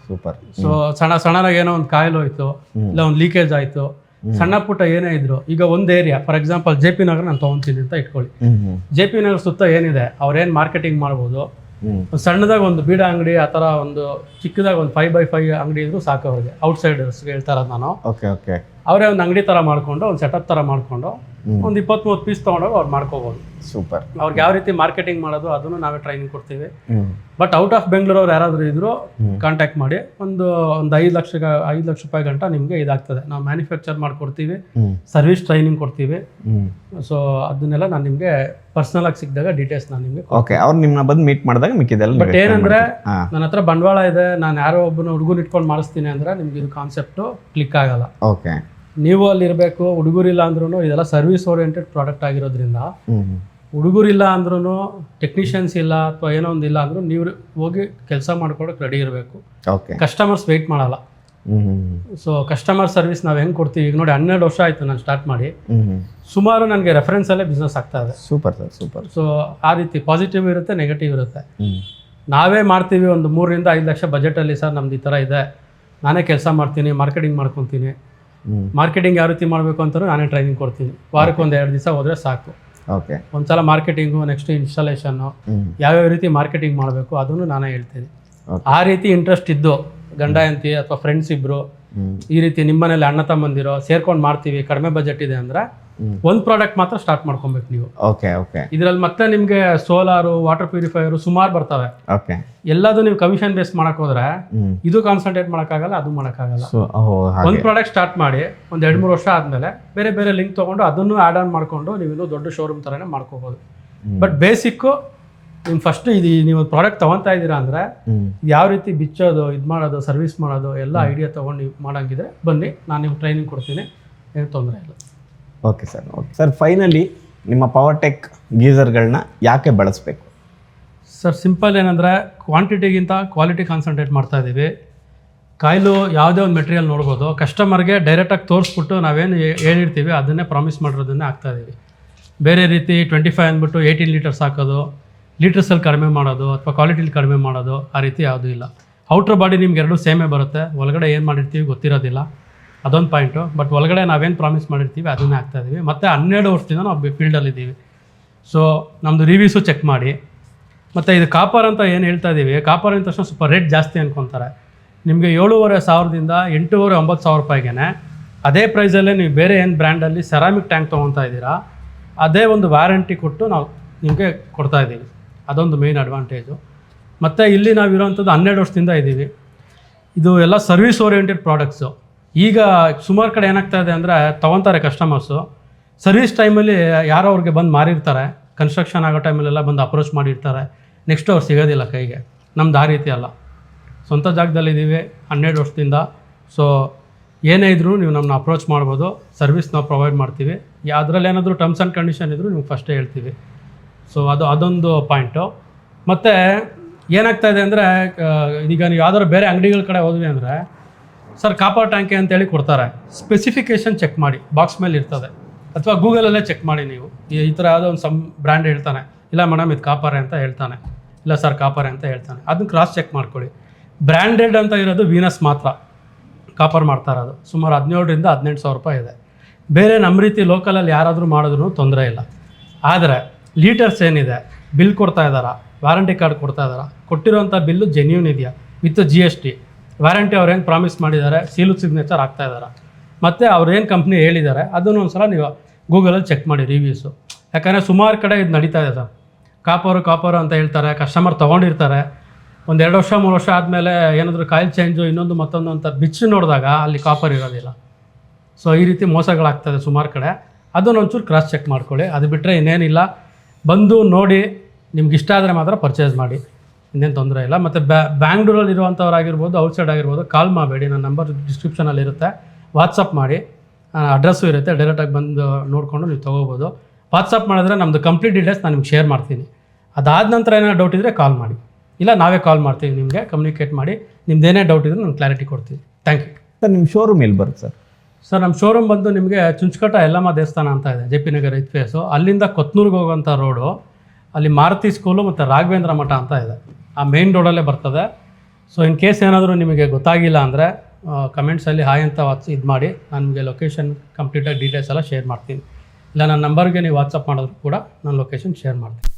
ಸೂಪರ್. ಸೊ ಸಣ್ಣನಾಗ ಏನೋ ಒಂದು ಕಾಯಿಲೆ ಹೋಯ್ತು, ಇಲ್ಲ ಒಂದು ಲೀಕೇಜ್ ಆಯ್ತು, ಸಣ್ಣ ಪುಟ್ಟ ಏನೇ ಇದ್ರು, ಈಗ ಒಂದು ಏರಿಯಾ ಫಾರ್ ಎಕ್ಸಾಂಪಲ್ JP ನಗರ ನಾನು ತೊಗೊತೀನಿ ಅಂತ ಇಟ್ಕೊಳ್ಳಿ. JP ನಗರ ಸುತ್ತ ಏನಿದೆ ಅವ್ರೇನು ಮಾರ್ಕೆಟಿಂಗ್ ಮಾಡ್ಬೋದು. ಸಣ್ಣದಾಗ ಒಂದು ಬೀಡ ಅಂಗಡಿ ಆ ಥರ ಒಂದು ಚಿಕ್ಕದಾಗ ಒಂದು 5x5 ಅಂಗಡಿ ಇದ್ರು ಸಾಕು ಅವ್ರಿಗೆ. ಔಟ್ಸೈಡರ್ಸ್ಗೆ ಹೇಳ್ತಾ ಇರೋದು ನಾನು. ಅವರೇ ಒಂದು ಅಂಗಡಿ ಥರ ಮಾಡ್ಕೊಂಡು ಒಂದು ಸೆಟಪ್ ಥರ ಮಾಡ್ಕೊಂಡು ಒಂದು 20-30 ಪೀಸ್ ತೊಗೊಂಡೋಗಿ ಅವ್ರು ಮಾಡ್ಕೋಬೋದು. ಸೂಪರ್. ಅವ್ರಿಗೆ ಯಾವ ರೀತಿ ಮಾರ್ಕೆಟಿಂಗ್ ಮಾಡೋದು ಅದನ್ನು ನಾವೇ ಟ್ರೈನಿಂಗ್ ಕೊಡ್ತೀವಿ. ಬಟ್ ಔಟ್ ಆಫ್ ಬೆಂಗಳೂರು ಅವ್ರು ಯಾರಾದರೂ ಇದ್ರು ಕಾಂಟ್ಯಾಕ್ಟ್ ಮಾಡಿ. ಒಂದು 5 ಲಕ್ಷ ರೂಪಾಯಿ ಗಂಟ ನಿಮಗೆ ಇದಾಗ್ತದೆ. ನಾವು ಮ್ಯಾನುಫ್ಯಾಕ್ಚರ್ ಮಾಡಿಕೊಡ್ತೀವಿ, ಸರ್ವಿಸ್ ಟ್ರೈನಿಂಗ್ ಕೊಡ್ತೀವಿ. ಸೊ ಅದನ್ನೆಲ್ಲ ನಾನು ನಿಮಗೆ ಪರ್ಸನಲ್ ಆಗಿ ಸಿಕ್ಕಿದಾಗ ಡೀಟೇಲ್ಸ್ ನಾನು ನಿಮಗೆ. ಅವ್ರು ನಿಮ್ಮನ್ನ ಬಂದು ಮೀಟ್ ಮಾಡಿದಾಗ ಮಿಕ್ಕಿದೆಲ್ಲ. ಬಟ್ ಏನಂದ್ರೆ ನನ್ನ ಹತ್ರ ಬಂಡವಾಳ ಇದೆ, ನಾನು ಯಾರೋ ಒಬ್ಬನ ಹುಡುಗರು ಇಟ್ಕೊಂಡು ಮಾಡಿಸ್ತೀನಿ ಅಂದ್ರೆ ನಿಮ್ಗೆ ಇದು ಕಾನ್ಸೆಪ್ಟು ಕ್ಲಿಕ್ ಆಗಲ್ಲ. ನೀವು ಅಲ್ಲಿ ಇರಬೇಕು. ಹುಡುಗರಿಲ್ಲ ಅಂದ್ರೂ ಇದೆಲ್ಲ ಸರ್ವಿಸ್ ಓರಿಯೆಂಟೆಡ್ ಪ್ರಾಡಕ್ಟ್ ಆಗಿರೋದ್ರಿಂದ ಹುಡುಗರಿಲ್ಲ ಅಂದ್ರೂ, ಟೆಕ್ನಿಷಿಯನ್ಸ್ ಇಲ್ಲ ಅಥವಾ ಏನೋ ಒಂದು ಇಲ್ಲ ಅಂದ್ರೂ ನೀವು ಹೋಗಿ ಕೆಲಸ ಮಾಡ್ಕೊಡಕ್ಕೆ ರೆಡಿ ಇರಬೇಕು. ಕಸ್ಟಮರ್ಸ್ ವೆಯ್ಟ್ ಮಾಡಲ್ಲ. ಸೊ ಕಸ್ಟಮರ್ ಸರ್ವಿಸ್ ನಾವು ಹೆಂಗೆ ಕೊಡ್ತೀವಿ, ಈಗ ನೋಡಿ 12 ವರ್ಷ ಆಯಿತು ನಾನು ಸ್ಟಾರ್ಟ್ ಮಾಡಿ. ಸುಮಾರು ನನಗೆ ರೆಫರೆನ್ಸಲ್ಲೇ ಬಿಸ್ನೆಸ್ ಆಗ್ತಾ ಇದೆ. Super sir, super. ಸೊ ಆ ರೀತಿ ಪಾಸಿಟಿವ್ ಇರುತ್ತೆ, ನೆಗೆಟಿವ್ ಇರುತ್ತೆ. ನಾವೇ ಮಾಡ್ತೀವಿ ಒಂದು 3 ರಿಂದ 5 ಲಕ್ಷ ಬಜೆಟಲ್ಲಿ, ಸರ್ ನಮ್ದು ಈ ಥರ ಇದೆ, ನಾನೇ ಕೆಲಸ ಮಾಡ್ತೀನಿ, ಮಾರ್ಕೆಟಿಂಗ್ ಮಾಡ್ಕೊತೀನಿ, ಮಾರ್ಕೆಟಿಂಗ್ ಯಾವ ರೀತಿ ಮಾಡಬೇಕು ಅಂತಾನು ನಾನೇ ಟ್ರೈನಿಂಗ್ ಕೊಡ್ತೀನಿ. ವಾರಕ್ಕೆ 1-2 ದಿವಸ ಹೋದರೆ ಸಾಕು. ಓಕೆ. ಒಂದ್ಸಲ ಮಾರ್ಕೆಟಿಂಗು, ನೆಕ್ಸ್ಟ್ ಇನ್ಸ್ಟಾಲೇಷನ್ನು, ಯಾವ್ಯಾವ ರೀತಿ ಮಾರ್ಕೆಟಿಂಗ್ ಮಾಡಬೇಕು ಅದನ್ನು ನಾನೇ ಹೇಳ್ತೀನಿ. ಆ ರೀತಿ ಇಂಟ್ರೆಸ್ಟ್ ಇದ್ದು ಗಂಡ ಹೆಂಡತಿ ಅಥವಾ ಫ್ರೆಂಡ್ಸ್ ಇಬ್ರು ಈ ರೀತಿ ನಿಮ್ಮನೇಲಿ ಅಣ್ಣ ತಮ್ಮಂದಿರೋ ಸೇರ್ಕೊಂಡು ಮಾಡ್ತೀವಿ, ಕಡಿಮೆ ಬಜೆಟ್ ಇದೆ ಅಂದ್ರೆ ಒಂದು ಪ್ರಾಡಕ್ಟ್ ಮಾತ್ರ ಸ್ಟಾರ್ಟ್ ಮಾಡ್ಕೊಬೇಕು ನೀವು. Okay okay. ಇದರಲ್ಲಿ ಮತ್ತೆ ನಿಮಗೆ ಸೋಲಾರು, ವಾಟರ್ ಪ್ಯೂರಿಫೈಯರು ಸುಮಾರು ಬರ್ತವೆ. ಓಕೆ. ಎಲ್ಲದೂ ನೀವು ಕಮಿಷನ್ ಬೇಸ್ ಮಾಡಕ್ ಹೋದ್ರೆ ಇದು ಕಾನ್ಸಂಟ್ರೇಟ್ ಮಾಡೋಕ್ಕಾಗಲ್ಲ, ಅದು ಮಾಡೋಕ್ಕಾಗಲ್ಲ. ಒಂದು ಪ್ರಾಡಕ್ಟ್ ಸ್ಟಾರ್ಟ್ ಮಾಡಿ 1-2-3 ವರ್ಷ ಆದ್ಮೇಲೆ ಬೇರೆ ಬೇರೆ ಲಿಂಕ್ ತಗೊಂಡು ಅದನ್ನು ಆಡ್ ಆನ್ ಮಾಡ್ಕೊಂಡು ನೀವು ಇನ್ನೂ ದೊಡ್ಡ ಶೋರೂಮ್ ಥರನೇ ಮಾಡ್ಕೋಬೋದು. ಬಟ್ ಬೇಸಿಕ್ಕು ನಿಮ್ಮ ಫಸ್ಟ್ ಇದು ನೀವು ಪ್ರಾಡಕ್ಟ್ ತೊಗೊತಾ ಇದ್ದೀರಾ ಅಂದರೆ ಯಾವ ರೀತಿ ಬಿಚ್ಚೋದು, ಇದು ಮಾಡೋದು, ಸರ್ವಿಸ್ ಮಾಡೋದು ಎಲ್ಲ ಐಡಿಯಾ ತೊಗೊಂಡು ನೀವು ಮಾಡೋಂಗಿದ್ರೆ ಬನ್ನಿ, ನಾನು ನಿಮ್ಗೆ ಟ್ರೈನಿಂಗ್ ಕೊಡ್ತೀನಿ, ಏನು ತೊಂದರೆ ಇಲ್ಲ. Okay sir. Okay sir, finally ನಿಮ್ಮ ಪವರ್ಟೆಕ್ ಗೀಸರ್ಗಳನ್ನ ಯಾಕೆ ಬಳಸಬೇಕು ಸರ್? ಸಿಂಪಲ್ ಏನಂದರೆ ಕ್ವಾಂಟಿಟಿಗಿಂತ ಕ್ವಾಲಿಟಿ ಕಾನ್ಸಂಟ್ರೇಟ್ ಮಾಡ್ತಾ ಇದ್ದೀವಿ. ಕಾಯಿಲು ಯಾವುದೇ ಒಂದು ಮೆಟೀರಿಯಲ್ ನೋಡ್ಬೋದು, ಕಸ್ಟಮರ್ಗೆ ಡೈರೆಕ್ಟಾಗಿ ತೋರಿಸ್ಬಿಟ್ಟು ನಾವೇನು ಹೇಳಿರ್ತೀವಿ ಅದನ್ನೇ ಪ್ರಾಮಿಸ್ ಮಾಡಿರೋದನ್ನೇ ಆಗ್ತಾಯಿದ್ದೀವಿ. ಬೇರೆ ರೀತಿ 25 ಅಂದ್ಬಿಟ್ಟು 18 ಲೀಟರ್ಸ್ ಹಾಕೋದು, ಲೀಟರ್ಸಲ್ಲಿ ಕಡಿಮೆ ಮಾಡೋದು ಅಥವಾ ಕ್ವಾಲಿಟಿಲಿ ಕಡಿಮೆ ಮಾಡೋದು ಆ ರೀತಿ ಯಾವುದೂ ಇಲ್ಲ. ಔಟ್ರ್ ಬಾಡಿ ನಿಮ್ಗೆ ಎರಡೂ ಸೇಮೇ ಬರುತ್ತೆ, ಒಳಗಡೆ ಏನು ಮಾಡಿರ್ತೀವಿ ಗೊತ್ತಿರೋದಿಲ್ಲ, ಅದೊಂದು ಪಾಯಿಂಟು. ಬಟ್ ಒಳಗಡೆ ನಾವೇನು ಪ್ರಾಮಿಸ್ ಮಾಡಿರ್ತೀವಿ ಅದನ್ನೇ ಆಗ್ತಾಯಿದ್ದೀವಿ. ಮತ್ತು 12 ವರ್ಷದಿಂದ ನಾವು ಫೀಲ್ಡಲ್ಲಿದ್ದೀವಿ. ಸೊ ನಮ್ಮದು ರಿವ್ಯೂಸು ಚೆಕ್ ಮಾಡಿ. ಮತ್ತು ಇದು ಕಾಪರ್ ಅಂತ ಏನು ಹೇಳ್ತಾ ಇದ್ದೀವಿ, ಕಾಪರ್ ಅಂದ ತಕ್ಷಣ ಸ್ವಲ್ಪ ರೇಟ್ ಜಾಸ್ತಿ ಅಂದ್ಕೊತಾರೆ. ನಿಮಗೆ 7,500ದಿಂದ 8,900 ರೂಪಾಯಿಗೆ ಅದೇ ಪ್ರೈಸಲ್ಲೇ ನೀವು ಬೇರೆ ಏನು ಬ್ರ್ಯಾಂಡಲ್ಲಿ ಸೆರಾಮಿಕ್ ಟ್ಯಾಂಕ್ ತೊಗೊತಾ ಇದ್ದೀರಾ ಅದೇ ಒಂದು ವ್ಯಾರಂಟಿ ಕೊಟ್ಟು ನಾವು ನಿಮಗೆ ಕೊಡ್ತಾಯಿದ್ದೀವಿ. ಅದೊಂದು ಮೇನ್ ಅಡ್ವಾಂಟೇಜು. ಮತ್ತು ಇಲ್ಲಿ ನಾವಿರೋವಂಥದ್ದು 12 ವರ್ಷದಿಂದ ಇದ್ದೀವಿ. ಇದು ಎಲ್ಲ ಸರ್ವಿಸ್ ಓರಿಯೆಂಟೆಡ್ ಪ್ರಾಡಕ್ಟ್ಸು. ಈಗ ಸುಮಾರು ಕಡೆ ಏನಾಗ್ತಾ ಇದೆ ಅಂದರೆ ತೊಗೊತಾರೆ ಕಸ್ಟಮರ್ಸು, ಸರ್ವಿಸ್ ಟೈಮಲ್ಲಿ ಯಾರೋ ಅವ್ರಿಗೆ ಬಂದು ಮಾರಿರ್ತಾರೆ, ಕನ್ಸ್ಟ್ರಕ್ಷನ್ ಆಗೋ ಟೈಮಲ್ಲೆಲ್ಲ ಬಂದು ಅಪ್ರೋಚ್ ಮಾಡಿರ್ತಾರೆ, ನೆಕ್ಸ್ಟ್ ಅವ್ರು ಸಿಗೋದಿಲ್ಲ ಕೈಗೆ. ನಮ್ದು ಆ ರೀತಿ ಅಲ್ಲ, ಸ್ವಂತ ಜಾಗದಲ್ಲಿದ್ದೀವಿ 12 ವರ್ಷದಿಂದ. ಸೊ ಏನೇ ಇದ್ರೂ ನೀವು ನಮ್ಮನ್ನ ಅಪ್ರೋಚ್ ಮಾಡ್ಬೋದು, ಸರ್ವಿಸ್ ನಾವು ಪ್ರೊವೈಡ್ ಮಾಡ್ತೀವಿ. ಅದರಲ್ಲಿ ಏನಾದರೂ ಟರ್ಮ್ಸ್ ಆ್ಯಂಡ್ ಕಂಡೀಷನ್ ಇದ್ದರೂ ನೀವು ಫಸ್ಟೇ ಹೇಳ್ತೀವಿ. ಸೊ ಅದೊಂದು ಪಾಯಿಂಟು. ಮತ್ತು ಏನಾಗ್ತಾಯಿದೆ ಅಂದರೆ ಈಗ ನೀವು ಯಾವ್ದಾದ್ರು ಬೇರೆ ಅಂಗಡಿಗಳ ಕಡೆ ಹೋದ್ವಿ ಅಂದರೆ ಸರ್ ಕಾಪರ್ ಟ್ಯಾಂಕೆ ಅಂತೇಳಿ ಕೊಡ್ತಾರೆ, ಸ್ಪೆಸಿಫಿಕೇಷನ್ ಚೆಕ್ ಮಾಡಿ, ಬಾಕ್ಸ್ ಮೇಲೆ ಇರ್ತದೆ. ಅಥವಾ ಗೂಗಲಲ್ಲೇ ಚೆಕ್ ಮಾಡಿ ನೀವು, ಈ ಥರ ಯಾವುದೋ ಒಂದು ಬ್ರ್ಯಾಂಡ್ ಹೇಳ್ತಾನೆ, ಇಲ್ಲ ಮೇಡಮ್ ಇದು ಕಾಪರೆ ಅಂತ ಹೇಳ್ತಾನೆ, ಇಲ್ಲ ಸರ್ ಕಾಪರೆ ಅಂತ ಹೇಳ್ತಾನೆ, ಅದನ್ನು ಕ್ರಾಸ್ ಚೆಕ್ ಮಾಡ್ಕೊಳ್ಳಿ. ಬ್ರ್ಯಾಂಡೆಡ್ ಅಂತ ಇರೋದು ವೀನಸ್ ಮಾತ್ರ ಕಾಪರ್ ಮಾಡ್ತಾ ಇರೋದು, ಸುಮಾರು 17,000ರಿಂದ 18,000 ರೂಪಾಯಿ ಇದೆ. ಬೇರೆ ನಮ್ಮ ರೀತಿ ಲೋಕಲಲ್ಲಿ ಯಾರಾದರೂ ಮಾಡಿದ್ರೂ ತೊಂದರೆ ಇಲ್ಲ. ಆದರೆ ಲೀಟರ್ಸ್ ಏನಿದೆ, ಬಿಲ್ ಕೊಡ್ತಾ ಇದ್ದಾರಾ, ವಾರಂಟಿ ಕಾರ್ಡ್ ಕೊಡ್ತಾ ಇದ್ದಾರಾ, ಕೊಟ್ಟಿರೋಂಥ ಬಿಲ್ಲು ಜೆನ್ಯೂನ್ ಇದೆಯಾ ವಿತ್ GST, ವ್ಯಾರಂಟಿ ಅವ್ರೇನು ಪ್ರಾಮಿಸ್ ಮಾಡಿದ್ದಾರೆ, ಸೀಲು ಸಿಗ್ನೇಚರ್ ಆಗ್ತಾ ಇದ್ದಾರೆ, ಮತ್ತು ಅವ್ರೇನು ಕಂಪ್ನಿ ಹೇಳಿದ್ದಾರೆ ಅದನ್ನು ಒಂದು ಸಲ ನೀವು ಗೂಗಲಲ್ಲಿ ಚೆಕ್ ಮಾಡಿ ರಿವ್ಯೂಸು. ಯಾಕಂದರೆ ಸುಮಾರು ಕಡೆ ಇದು ನಡೀತಾ ಇದೆ ಸರ್, ಕಾಪರು ಅಂತ ಹೇಳ್ತಾರೆ, ಕಸ್ಟಮರ್ ತೊಗೊಂಡಿರ್ತಾರೆ, 1-2 ವರ್ಷ 3 ವರ್ಷ ಆದಮೇಲೆ ಏನಾದರೂ ಕಾಯಿಲ್ ಚೇಂಜು ಇನ್ನೊಂದು ಮತ್ತೊಂದು ಅಂತ ಬಿಚ್ಚು ನೋಡಿದಾಗ ಅಲ್ಲಿ ಕಾಪರ್ ಇರೋದಿಲ್ಲ. ಸೊ ಈ ರೀತಿ ಮೋಸಗಳಾಗ್ತದೆ ಸುಮಾರು ಕಡೆ, ಅದನ್ನು ಒಂಚೂರು ಕ್ರಾಸ್ ಚೆಕ್ ಮಾಡ್ಕೊಳ್ಳಿ. ಅದು ಬಿಟ್ಟರೆ ಇನ್ನೇನಿಲ್ಲ, ಬಂದು ನೋಡಿ ನಿಮ್ಗೆ ಇಷ್ಟ ಆದರೆ ಮಾತ್ರ ಪರ್ಚೇಸ್ ಮಾಡಿ, ಇನ್ನೇನು ತೊಂದರೆ ಇಲ್ಲ. ಮತ್ತು ಬ್ಯಾಂಗ್ಳೂರಲ್ಲಿ ಇರುವಂಥವ್ರಾಗಿರ್ಬೋದು, ಔಟ್ಸೈಡ್ ಆಗಿರ್ಬೋದು, ಕಾಲ್ ಮಾಡಬೇಡಿ, ನನ್ನ ನಂಬರ್ ಡಿಸ್ಕ್ರಿಪ್ಷನಲ್ಲಿ ಇರುತ್ತೆ, ವಾಟ್ಸಪ್ ಮಾಡಿ, ಅಡ್ರೆಸ್ಸು ಇರುತ್ತೆ, ಡೈರೆಕ್ಟಾಗಿ ಬಂದು ನೋಡಿಕೊಂಡು ನೀವು ತೊಗೋಬೋದು. ವಾಟ್ಸಪ್ ಮಾಡಿದ್ರೆ ನಮ್ಮದು ಕಂಪ್ಲೀಟ್ ಡೀಟೇಲ್ಸ್ ನಾನು ನಿಮ್ಗೆ ಶೇರ್ ಮಾಡ್ತೀನಿ. ಅದಾದ ನಂತರ ಏನಾದ್ರು ಡೌಟ್ ಇದ್ದರೆ ಕಾಲ್ ಮಾಡಿ, ಇಲ್ಲ ನಾವೇ ಕಾಲ್ ಮಾಡ್ತೀವಿ ನಿಮಗೆ, ಕಮ್ಯುನಿಕೇಟ್ ಮಾಡಿ ನಿಮ್ದೇನೇ ಡೌಟ್ ಇದ್ದರೆ ನಾನು ಕ್ಲಾರಿಟಿ ಕೊಡ್ತೀನಿ. Thank you sir. ನಿಮ್ಮ ಶೋರೂಮ್ ಎಲ್ಲಿ ಬರುತ್ತೆ ಸರ್? ಸರ್ ನಮ್ಮ ಶೋರೂಮ್ ಬಂದು ನಿಮಗೆ ಚುಂಚಕಟ್ಟ ಯಲ್ಲಮ್ಮ ದೇವಸ್ಥಾನ ಅಂತ ಇದೆ, JP ನಗರ್ ಐತ್ ಫೇಸು. ಅಲ್ಲಿಂದ ಕೊತ್ನೂರಿಗೆ ಹೋಗೋಂಥ ರೋಡು, ಅಲ್ಲಿ ಮಾರುತಿ ಸ್ಕೂಲು ಮತ್ತು ರಾಘವೇಂದ್ರ ಮಠ ಅಂತ ಇದೆ, ಆ ಮೇನ್ ರೋಡಲ್ಲೇ ಬರ್ತದೆ. ಸೊ ಇನ್ ಕೇಸ್ ಏನಾದರೂ ನಿಮಗೆ ಗೊತ್ತಾಗಿಲ್ಲ ಅಂದರೆ ಕಮೆಂಟ್ಸಲ್ಲಿ ಹಾಯ್ ಅಂತ ಇದು ಮಾಡಿ, ನಾನು ನಿಮಗೆ ಲೊಕೇಶನ್ ಕಂಪ್ಲೀಟಾಗಿ ಡೀಟೇಲ್ಸ್ ಎಲ್ಲ ಶೇರ್ ಮಾಡ್ತೀನಿ. ಇಲ್ಲ ನನ್ನ ನಂಬರ್ಗೆ ನೀವು ವಾಟ್ಸಪ್ ಮಾಡಿದ್ರು ಕೂಡ ನಾನು ಲೊಕೇಶನ್ ಶೇರ್ ಮಾಡ್ತೀನಿ.